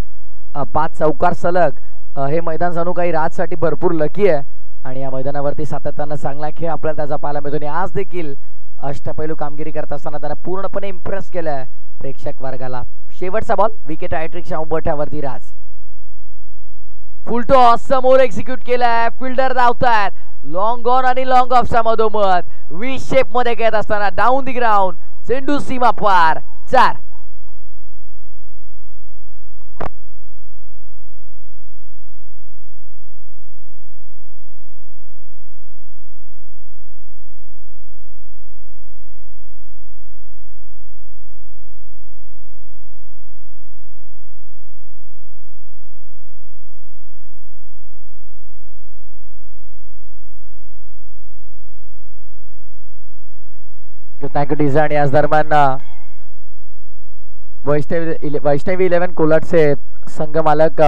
5 चौकार सलग. हे मैदान जणू काही राजसाठी भरपूर लकी आहे आणि या मैदानावरती सातत्यानं चांगला खेळ आपल्याला त्याचा पाहायला मिळतो. आणि आज देखील अष्टपैलू कामगिरी करत असताना त्याने पूर्णपणे इम्प्रेस केलंय प्रेक्षक वर्गाला. शेवटचा बॉल विकेट हॅट्रिकच्या उंबरठ्यावरती राज. फुल टॉस समोर एक्झिक्यूट केलाय. फिल्डर धावतात. लॉंग ऑन आणि लॉंग ऑफच्या मधोमध वी शेप मध्ये खेळत असताना डाऊन दी ग्राउंड. चेंडू सीमा पार. 4. Thank you DJ. आणि याच दरम्यान वैष्णवी 11 कोलाडचे संघ मालक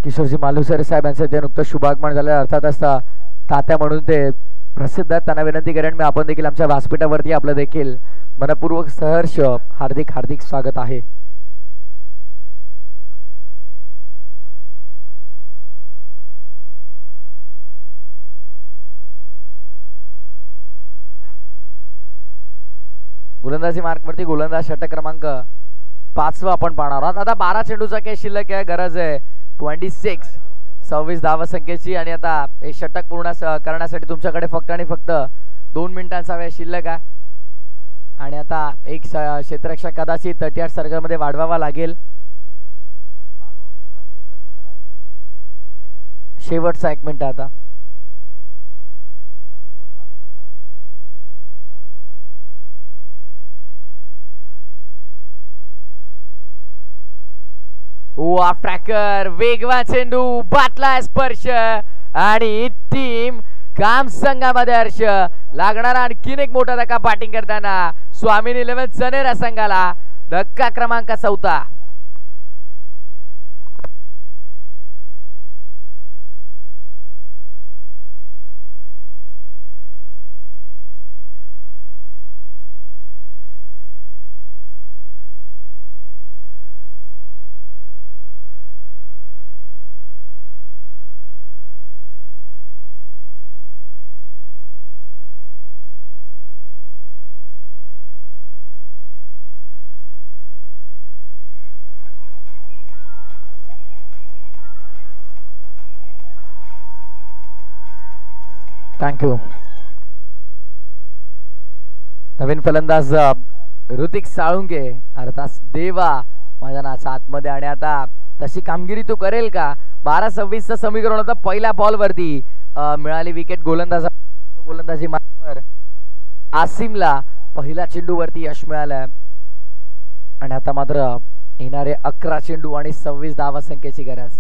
किशोरजी मालुसरे साहेब यांचे ते नुकतं शुभागमन झालं. अर्थात असता तात्या म्हणून ते प्रसिद्ध आहेत. त्यांना विनंती करेन मी आपण देखील आमच्या व्यासपीठावरती आपलं देखील मनपूर्वक सहर्ष हार्दिक हार्दिक स्वागत आहे. गोलंदाजी मार्कवरती गोलंदाज षटक क्रमांक 5 आपण पाहणार आहोत. आता 12 चेंडूचा काही शिल्लक आहे. गरज आहे 26 धावसंख्येची. आणि आता हे षटक पूर्ण करण्यासाठी तुमच्याकडे फक्त आणि फक्त 2 मिनिटांचा वेळ शिल्लक आहे. आणि आता एक क्षेत्ररक्षक कदाचित 38 सर्कलमध्ये वाढवावा लागेल. शेवटचा 1 मिनिट आता. ऑफ ट्रॅकर वेगवान चेंडू बाटला स्पर्श आणि टीम काम संघामध्ये हर्ष लागणारा आणखीन एक मोठा धक्का बॅटिंग करताना स्वामीन 11 चनेरा संघाला. धक्का क्रमांक 4. थँक्यू. नवीन फलंदाज ऋतिक साळुंके अर्थात देवा मैदानाच्या आतमध्ये. आणि आता तशी कामगिरी तो करेल का? 12-26 समीकरण होतं. पहिल्या बॉलवरती मिळाली विकेट गोलंदाजी मार्गावर आसिमला पहिल्या चेंडूवरती यश मिळालं. आणि आता मात्र येणारे 11 चेंडू आणि 26 धावसंख्येची गरज.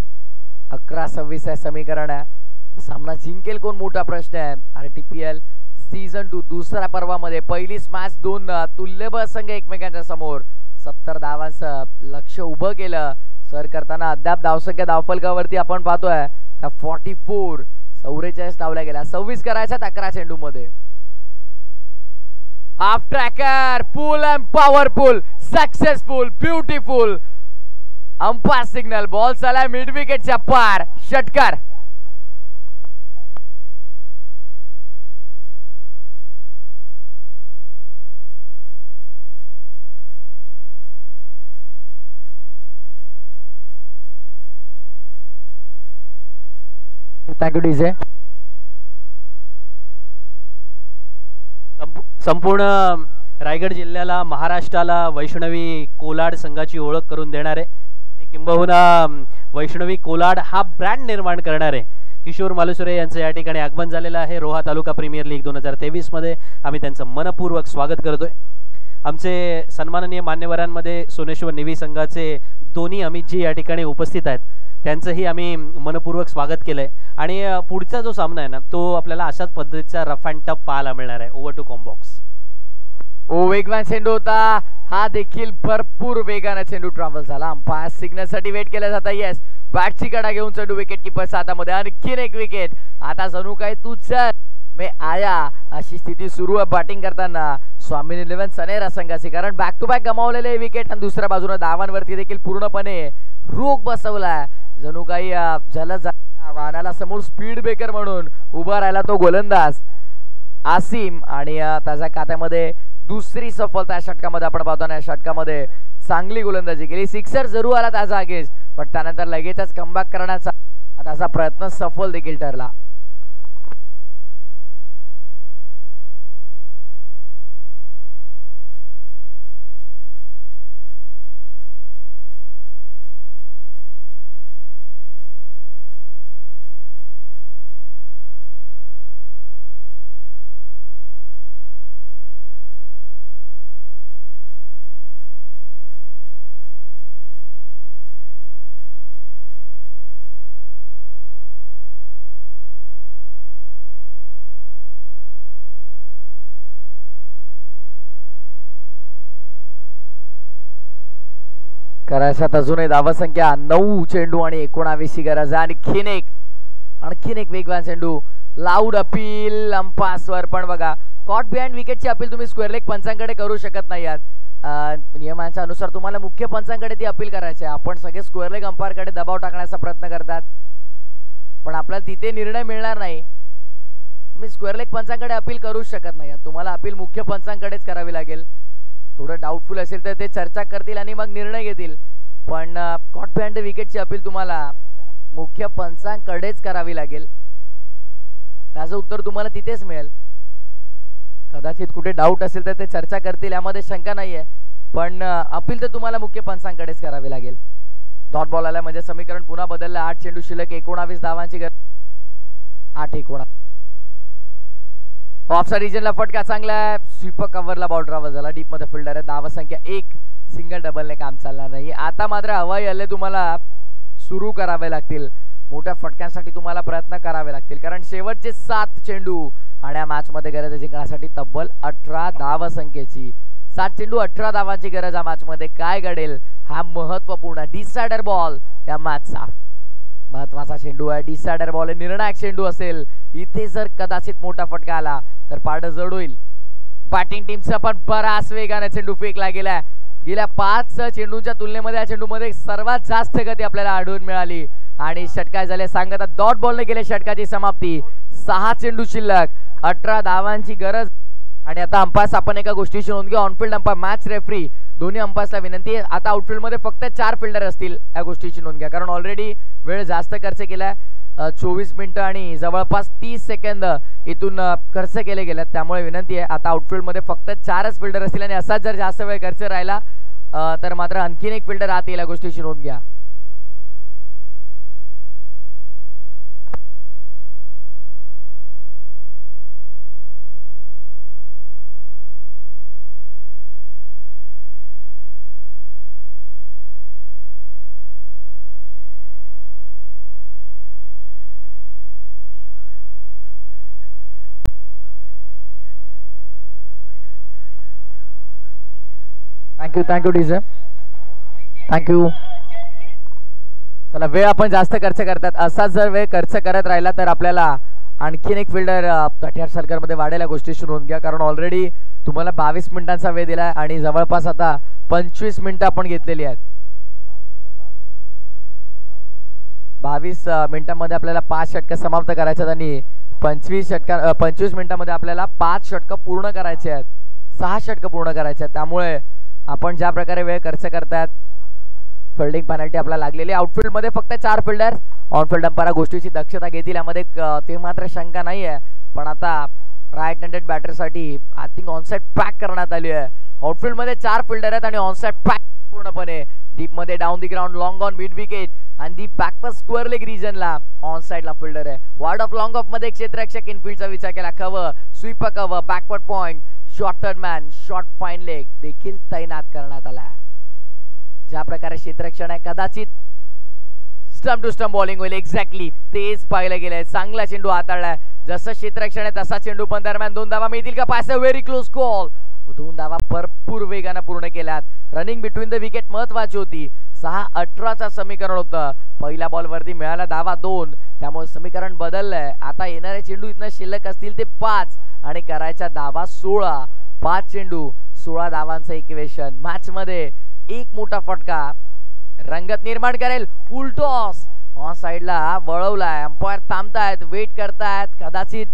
11-26 हे समीकरण आहे. सामना जिंकेल कोण मोठा प्रश्न आहे. RTPL सीझन 2 दुसऱ्या पर्वामध्ये पहिलीच मॅच 2 तुल्यबळ संघ एकमेकांच्या समोर 70 धावांचं लक्ष उभं केलं सर करताना. अद्याप धावसंख्या धावफलकावरती आपण पाहतोय 44 धावल्या गेल्या. 26 करायच्या 11 चेंडू मध्ये. Half tracker pull and powerful successful beautiful umpire signal. Ball चालाय मिड विकेटच्या पार. षटकार. Thank you DJ. संपूर्ण रायगड जिल्ह्याला महाराष्ट्राला वैष्णवी कोलाड संघाची ओळख करून देणारे आणि किंबहुना वैष्णवी कोलाड हा ब्रँड निर्माण करणारे किशोर मालुसरे यांचं या ठिकाणी आगमन झालेलं आहे. रोहा तालुका प्रीमियर लीग 2023 मध्ये आम्ही त्यांचं मनपूर्वक स्वागत करतोय. आमचे सन्माननीय मान्यवरांमध्ये सोनेश्वर निवी संघाचे दोन्ही अमितजी या ठिकाणी उपस्थित आहेत. त्यांचंही आम्ही मनपूर्वक स्वागत केलंय. आणि पुढचा जो सामना आहे ना तो आपल्याला अशाच पद्धतीचा रफ अँड टफ पाहायला मिळणार आहे. Over to combox. वेगवान चेंडू होता हा देखील भरपूर वेगाने चेंडू ट्रॅव्हल झाला. अंपायर सिग्नल साठी वेट केला जाता. येस बॅटची कडा घेऊन चेंडू विकेट किपर हातामध्ये. आणखीन एक विकेट. आता जणू काय तू चल मे आया अशी स्थिती सुरू आहे बॅटिंग करताना स्वामीन 11 चनेरा संघाची. कारण बॅक टू बॅक गमावलेले विकेट आणि दुसऱ्या बाजूने धावांवरती देखील पूर्णपणे रोख बसवलाय. जणू काही जलद वाहनाला समोर स्पीड ब्रेकर म्हणून उभा राहिला तो गोलंदाज आसिम. आणि त्याच्या खात्यामध्ये दुसरी सफलता षटकामध्ये आपण पाहतो. षटकामध्ये चांगली गोलंदाजी केली. सिक्सर जरूर आला त्याचा अगेन्स्ट पण त्यानंतर लगेचच कमबॅक करण्याचा त्याचा प्रयत्न सफल देखील ठरला. करायच्यात अजूनही धावसंख्या 9 चेंडू आणि 19 ची गरज आहे. आणखीन एक वेगवान चेंडू. लाऊड अपील अंपासवर, पण बघा कॉट बिहाइंड विकेटची अपील तुम्ही स्क्वेअर लेग पंचांकडे करू शकत नाही आहात. नियमांच्या अनुसार तुम्हाला मुख्य पंचांकडे ती अपील करायची आहे. आपण सगळे स्क्वेअर लेग अंपायरकडे दबाव टाकण्याचा प्रयत्न करतात, पण आपल्याला तिथे निर्णय मिळणार नाही. तुम्ही स्क्वेअर लेग पंचांकडे अपील करू शकत नाही. तुम्हाला अपील मुख्य पंचांकडेच करावी लागेल. थोडं डाऊटफुल असेल तर ते चर्चा करतील आणि मग निर्णय घेतील, पण कॉट बिहाइंड विकेटची अपील तुम्हाला मुख्य पंचांकडेच करावी लागेल. त्याचं उत्तर तुम्हाला तिथेच मिळेल. कदाचित कुठे डाऊट असेल तर ते चर्चा करतील, यामध्ये शंका नाहीये, पण अपील तर तुम्हाला मुख्य पंचांकडेच करावी लागेल. डॉट बॉल आला म्हणजे समीकरण पुन्हा बदललं. 8 चेंडू शिल्लक, 19 धावांची गरज. 8-19. ऑफसाइड रिजनला फटका चांगला आहे. स्वीपर कव्हरला बॉल ड्राइव्ह झाला. डीप मध्ये फिल्डर आहे. धावा संख्या 1. सिंगल डबलने काम चालणार नाही. आता मात्र हवाई हल्ले तुम्हाला सुरू करावे लागतील. मोठ्या फटक्यांसाठी तुम्हाला प्रयत्न करावे लागतील, कारण शेवटचे 7 चेंडू आणि या मॅच मध्ये गरज आहे जिंकण्यासाठी तब्बल 18 धाव संख्येची. 7 चेंडू 18 धावांची गरज. या मॅच मध्ये काय घडेल हा महत्वपूर्ण डिसायडर बॉल या मॅचचा महत्वाचा चेंडू आहे. डिसायडर बॉल निर्णायक चेंडू असेल. इथे जर कदाचित मोठा फटका आला तर पारडं जड होईल. बॅटिंग टीमचा पण बराच वेगाने चेंडू फेकला गेलाय. गेल्या 5 चेंडूंच्या तुलनेमध्ये या चेंडूमध्ये सर्वात जास्त गती आपल्याला आढळून मिळाली आणि षटकार झाले. सांगतात डॉट बॉलने गेले षटकाची समाप्ती. 6 चेंडू शिल्लक, 18 धावांची गरज. आणि आता अंपायर्स आपण एका गोष्टीची नोंद घ्या. ऑनफिल्ड अंपायर, मॅच रेफरी दोन्ही अंपायर्सला विनंती आहे, आता आउटफिल्ड मध्ये फक्त 4 फिल्डर असतील या गोष्टीची नोंद घ्या, कारण ऑलरेडी वेळ जास्त खर्च केलाय. 24 मिनिटं आणि जवळपास 30 सेकंद इथून खर्च केले गेले. त्यामुळे विनंती आहे आता आउटफिल्ड मध्ये फक्त 4च फिल्डर असतील आणि असाच जर जास्त वेळ खर्च राहिला तर मात्र आणखीन एक फिल्डर आत येईल या गोष्टीची नोंद घ्या. Thank you DJ, thank you. चला, वेळ आपण जास्त खर्च करतात. असाच जर वेळ खर्च करत राहिला तर आपल्याला आणखीन एक फिल्डर 68 सरकारमध्ये वाढेल या गोष्टीची नोंद घ्या, कारण ऑलरेडी तुम्हाला 22 मिनिटांचा वेळ दिलाय आणि जवळपास आता 25 मिनिटं आपण घेतलेली आहेत. 22 मिनिटांमध्ये आपल्याला 5 षटकं समाप्त करायचे आहेत आणि 25 मिनिटांमध्ये आपल्याला 5 षटकं पूर्ण करायचे आहेत. 6 षटकं पूर्ण करायचे आहेत. त्यामुळे आपण ज्या प्रकारे वेळ खर्च करतात, फिल्डिंग पेनल्टी आपल्याला लागलेली. आउटफिल्ड मध्ये फक्त 4 फिल्डर. ऑनफिल्ड अंपायर गोष्टीची दक्षता घेतील यामध्ये ते मात्र शंका नाही आहे, पण आता राईट हँडेड बॅटरसाठी आय थिंक ऑनसाइड पॅक करण्यात आली आहे. आउटफिल्ड मध्ये 4 फिल्डर आहेत आणि ऑनसाइड पॅक पूर्णपणे. डीप मध्ये down the ground, long on mid wicket आणि दी बॅक स्क्वेअर लेग रिजनला ऑन साइडला फिल्डर आहे. वार्ड ऑफ लॉंग ऑफ मध्ये क्षेत्ररक्षक इनफिल्डचा विचार केला. Cover, sweeper cover, backward point, short third man, short fine leg देखील तैनात करण्यात आला. ज्या प्रकारे क्षेत्ररक्षण आहे, कदाचित स्टंप टू स्टंप बॉलिंग होईल. एक्झॅक्टली तेच पाहिलं गेलंय. चांगला चेंडू हाताळलाय. जसं क्षेत्ररक्षण आहे तसा चेंडू, पण दरम्यान 2 धावा मिळतील का? Pass very close call. 2 धावा भरपूर वेगानं पूर्ण केल्यात. रनिंग बिटवीन द विकेट महत्वाची होती. 6-18चा समीकरण होतं. पहिल्या बॉल वरती मिळाला धावा 2, त्यामुळे समीकरण बदललंय. आता येणारे चेंडू इथनं शिल्लक असतील ते 5 आणि करायच्या धावा 16. 5 चेंडू 16 धावांचं इक्वेशन. मॅच मध्ये एक मोठा फटका रंगत निर्माण करेल. फुल टॉस ऑन साइडला वळवलाय. अंपायर थांबतायत, वेट करतायत, कदाचित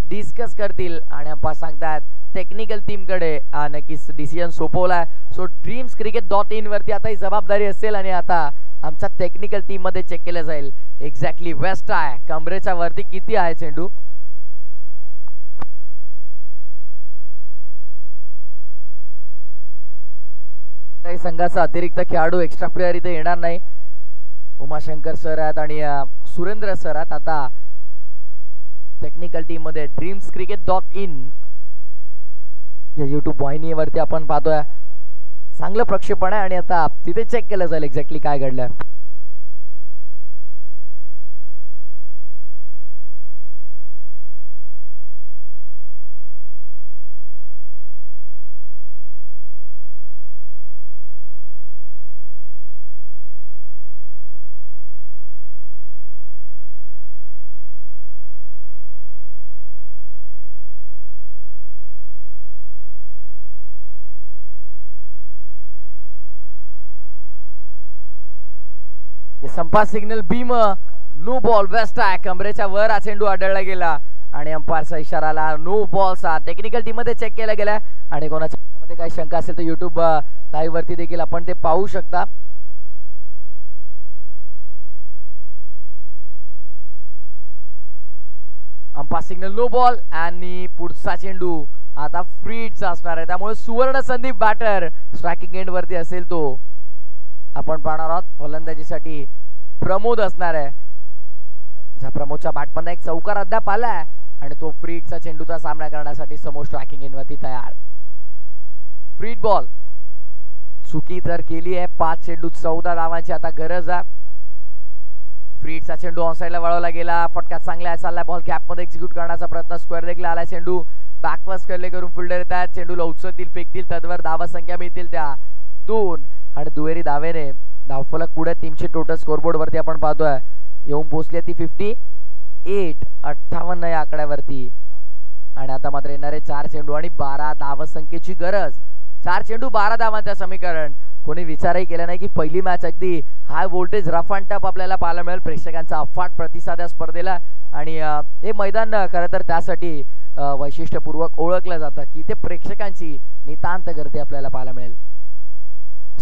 डिस्कस करतील आणि अंपायर सांगतायत टेक्निकल टीम कडे नक्कीच डिसिजन सोपवलाय. सो dreamscricket.in वरती आता ही जबाबदारी असेल आणि आता आमच्या टेक्निकल टीम मध्ये चेक केलं जाईल एक्झॅक्टली वेस्ट आहे कमरेच्या वरती किती आहे चेंडू. संघाचा अतिरिक्त खेळाडू एक्स्ट्रा प्लेयर इथे येणार नाही. उमाशंकर सर आहेत आणि सुरेंद्र सर आहेत आता टेक्निकल टीम मध्ये. dreamscricket.in या YouTube वाहिनीवरती आपण पाहतोय. चांगलं प्रक्षेपण आहे आणि आता तिथे चेक केलं जाईल एक्झॅक्टली काय घडलंय. संपास सिग्नल भीम नो बॉल बेस्ट आहे. कमरेच्या वर हा चेंडू आढळला गेला आणि अंपायरचा इशारा आला नो बॉलचा. टेक्निकल टीम मध्ये चेक केला गेला आणि कोणाच्या मध्ये काही शंका असेल तर युट्यूब लाईव्ह वरती देखील आपण ते पाहू शकता. अंपायर सिग्नल नो बॉल आणि पुढचा चेंडू आता फ्रीडचा असणार आहे. त्यामुळे सुवर्ण संधी बॅटर स्ट्रायकिंग एंड वरती असेल तो आपण पाहणार आहोत. फलंदाजीसाठी प्रमोद असणार आहे. प्रमोदच्या बॅटमधून एक चौकार अद्याप आलाय आणि तो फ्रीडचा चेंडूचा सामना करण्यासाठी समोर स्ट्रायकिंग एंड वरती तयार. फ्रीड बॉल चुकी तर केली आहे. 5 चेंडू 14 धावांची आता गरज आहे. फ्रीडचा चेंडू ऑनसाइडला वळवला गेला. फटका चांगला चाललाय. बॉल कॅप मध्ये एक्झिक्यूट करण्याचा प्रयत्न स्क्वेअर लेगला आलाय. चेंडू बॅकवर्स करले करून फिल्डर येतात. चेंडूला उचलतील फेकतील तद्वर धावा संख्या मिळतील त्या 2 आणि दुहेरी धावेने धावफलक पुढे टीमचे टोटल स्कोरबोर्ड वरती आपण पाहतोय येऊन पोहोचली ती 58 या आकड्यावरती. आणि आता मात्र येणारे 4 चेंडू आणि 12 धावा संख्येची गरज. 4 चेंडू 12 धावांचं समीकरण. कोणी विचारही केला नाही की पहिली मॅच अगदी high voltage rough and tough आपल्याला पाहायला मिळेल. प्रेक्षकांचा अफाट प्रतिसाद या स्पर्धेला आणि हे मैदान खरं तर त्यासाठी वैशिष्ट्यपूर्वक ओळखलं जातं की ते प्रेक्षकांची नितांत गर्दी आपल्याला पाहायला मिळेल.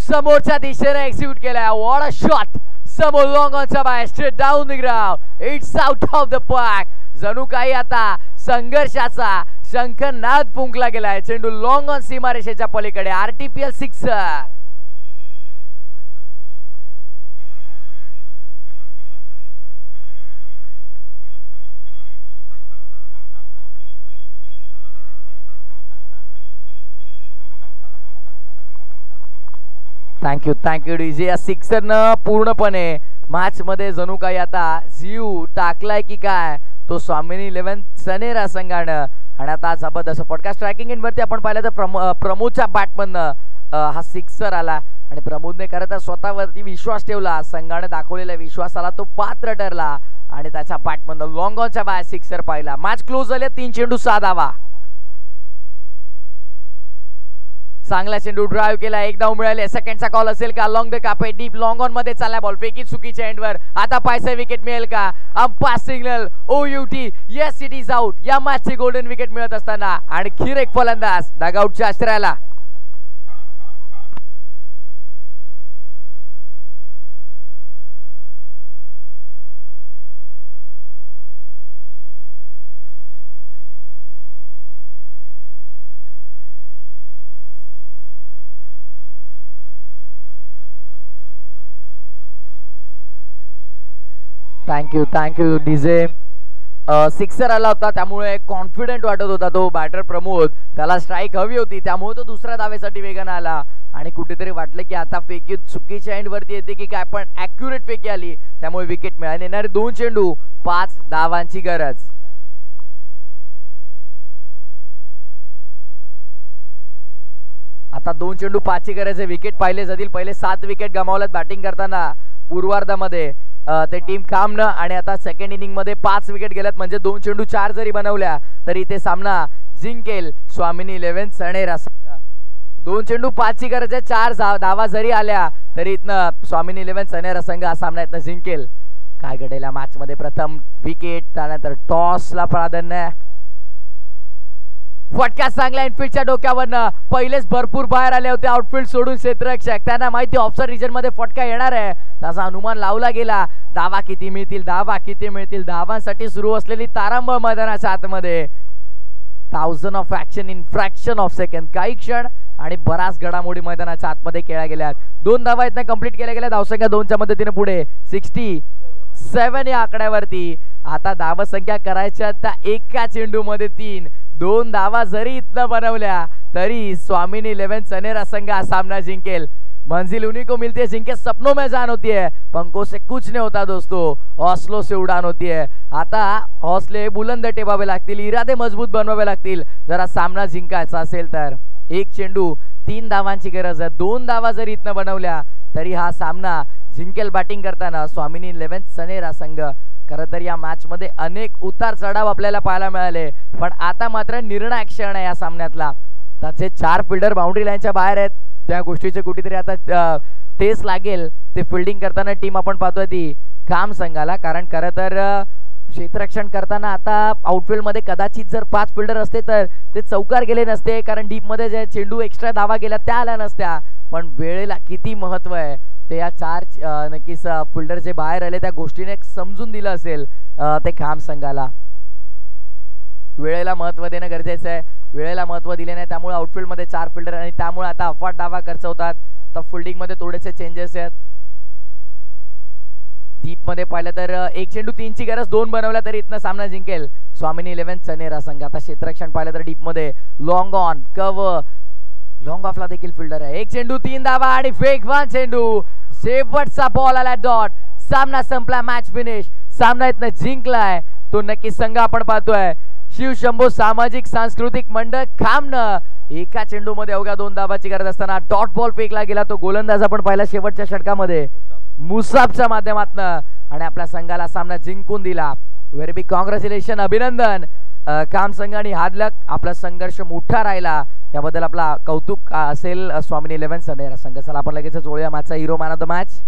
समोरच्या दिशेने एक्झिक्यूट केलाय. What a shot. समोर लॉंग ऑनचा by straight down the ground. It's out of the park. जणू काही आता संघर्षाचा शंखनाद फुंकला गेलाय. चेंडू लॉंग ऑन सीमारेषेच्या पलीकडे. आरटीपीएल सिक्सर. Thank you DJ. या सिक्सरनं पूर्णपणे मॅच मध्ये जणू काही आता जीव टाकलाय की काय तो स्वामिनी 11 सनेरा संघानं. आणि आता जबरदस्त फटका स्ट्रायकिंग एंड वरती आपण पाहिलं तर प्रमोदच्या बॅटमधनं हा सिक्सर आला आणि प्रमोदने खरं तर स्वतःवरती विश्वास ठेवला. संघाने दाखवलेल्या विश्वासाला तो पात्र ठरला आणि त्याच्या बॅटमधनं लॉंग ऑनच्या बाय सिक्सर पाहिला. मॅच क्लोज झाले. 3 चेंडू 6 धावा. चांगला चेंडू ड्राइव्ह केला. 1 धाव मिळाले. सेकंडचा कॉल असेल का. लॉंग द कापे डीप लॉंग ऑन मध्ये चालला बॉल. फेकी चुकीच्या एंडवर. आता पायसे विकेट मिळेल का. Umpire signal OUT. Yes it is out. या मॅचची गोल्डन विकेट मिळत असताना आणखी एक फलंदाज डगआउटच्या आश्रयाला. Thank you DJ. सिक्सर आला होता त्यामुळे कॉन्फिडंट वाटत होता तो बॅटर प्रमोद. त्याला स्ट्राईक हवी होती त्यामुळे तो दुसऱ्या धावेसाठी वेगाने आला आणि कुठेतरी वाटलं की आता फेकी चुकीच्या एंड वरती येते की काय पण ॲक्युरेट फेकी आली त्यामुळे विकेट मिळाली. येणारे 2 चेंडू 5 धावांची गरज. आता 2 चेंडू 5 ची गरज आहे. विकेट पाहिले जातील. पहिले 7 विकेट गमावल्यात बॅटिंग करताना पूर्वार्धामध्ये ते टीम कामनं आणि आता सेकंड इनिंग मध्ये 5 विकेट गेल्यात म्हणजे 2 चेंडू 4 जरी बनवल्या तरी ते सामना जिंकेल स्वामिनी 11 सनेरा संघ. 2 चेंडू 5 ची गरज आहे. 4 धावा जरी आल्या तरी इथनं स्वामिनी 11 सनेरा संघ हा सामना इथनं जिंकेल. काय घडेल मॅच मध्ये. प्रथम विकेट त्यानंतर टॉसला प्राधान्य. फटका चांगला इनफिल्डच्या डोक्यावरनं. पहिलेच भरपूर बाहेर आले होते आउटफील्ड सोडून क्षेत्ररक्षक. त्यांना माहिती ऑफसाइड रिजन मध्ये फटका येणार आहे. त्याचा अनुमान लावला गेला. धावा किती मिळतील धावांसाठी सुरू असलेली तारांबळ मैदानाच्या आतमध्ये. 1000 of action in fraction of second. काही क्षण आणि बराच घडामोडी मैदानाच्या आतमध्ये खेळल्या गेल्यात. 2 धावा इथनं कंप्लीट केल्या गेल्या. धावसंख्या 2च्या मदतीने पुढे 67 या आकड्यावरती. आता धावसंख्या करायच्या त्या एका चेंडू मध्ये 3. 2 धावा जरी इथनं बनवल्या तरी स्वामिनी 11 सनेरा संघ हा सामना जिंकेल. मंजिल उन्हीं को मिलती है जिनके सपनों में जान होती है. पंखों से कुछ नहीं होता दोस्तों, हौसलों से उड़ान होती है. आता हौसले बुलंद ठेवावे लागतील. इरादे मजबूत बनवावे लागतील जरा सामना जिंकायचा असेल तर. 1 चेंडू 3 धावांची गरज आहे. 2 धावा जरी इथनं बनवल्या तरी हा सामना जिंकेल बॅटिंग करताना स्वामिनी 11 सनेरा संघ. खरं तर या मॅच मध्ये अनेक उतार चढाव आपल्याला पाहायला मिळाले पण आता मात्र निर्णायक क्षण आहे या सामन्यातला. त्याचे 4 फिल्डर बाउंड्री लाईनच्या बाहेर आहेत. त्या गोष्टीचे कुठेतरी आता तेच लागेल ते फिल्डिंग करताना टीम आपण पाहतोय ती काम संघाला. कारण खरं तर क्षेत्ररक्षण करताना आता आउटफील्ड मध्ये कदाचित जर 5 फिल्डर असते तर ते चौकार गेले नसते, कारण डीप मध्ये जे चेंडू एक्स्ट्रा धावा गेल्या त्या आल्या नसत्या. पण वेळेला किती महत्व आहे ते या 4 नक्कीच फिल्डर जे बाहेर आले त्या गोष्टीने समजून दिलं असेल ते खाम संघाला. वेळेला महत्व देणं गरजेचं आहे. वेळेला महत्व दिले नाही त्यामुळे आउटफील्ड मध्ये 4 फिल्डर आणि त्यामुळे आता अफाट डावा खर्च होतात. तर फिल्डिंग मध्ये थोडेसे चेंजेस आहेत. डीप मध्ये पाहिलं तर 1 चेंडू 3 ची गरज 2 बनवला तरी इथनं सामना जिंकेल स्वामिनी 11 चनेरा संघ. आता क्षेत्ररक्षण पाहिलं तर डीप मध्ये लॉंग ऑन कव्हर लॉंग ऑफला देखील फिल्डर आहे. 1 चेंडू 3 धावा आणि फेक 1 चेंडू. शेवटचा बॉल आला डॉट. सामना संपला, मॅच फिनिश. सामना इथनं जिंकलाय तो नक्की संघ आपण पाहतोय शिवशंभो सामाजिक सांस्कृतिक मंडळ खामनं. एका चेंडू मध्ये अवघ्या 2 धावाची गरज असताना डॉट बॉल फेकला गेला. तो गोलंदाज आपण पाहिला शेवटच्या षटकामध्ये मुसाबच्या माध्यमातून आणि आपल्या संघाला सामना जिंकून दिला. व्हेरी बिग कॉंग्रॅच्युलेशन, अभिनंदन काम संघ आणि हादलक. आपला संघर्ष मोठा राहिला याबद्दल आपला कौतुक असेल स्वामिनी 11 चनेरा संघ. चला आपण लगेचच ओळूया मॅचचा hero man of the match.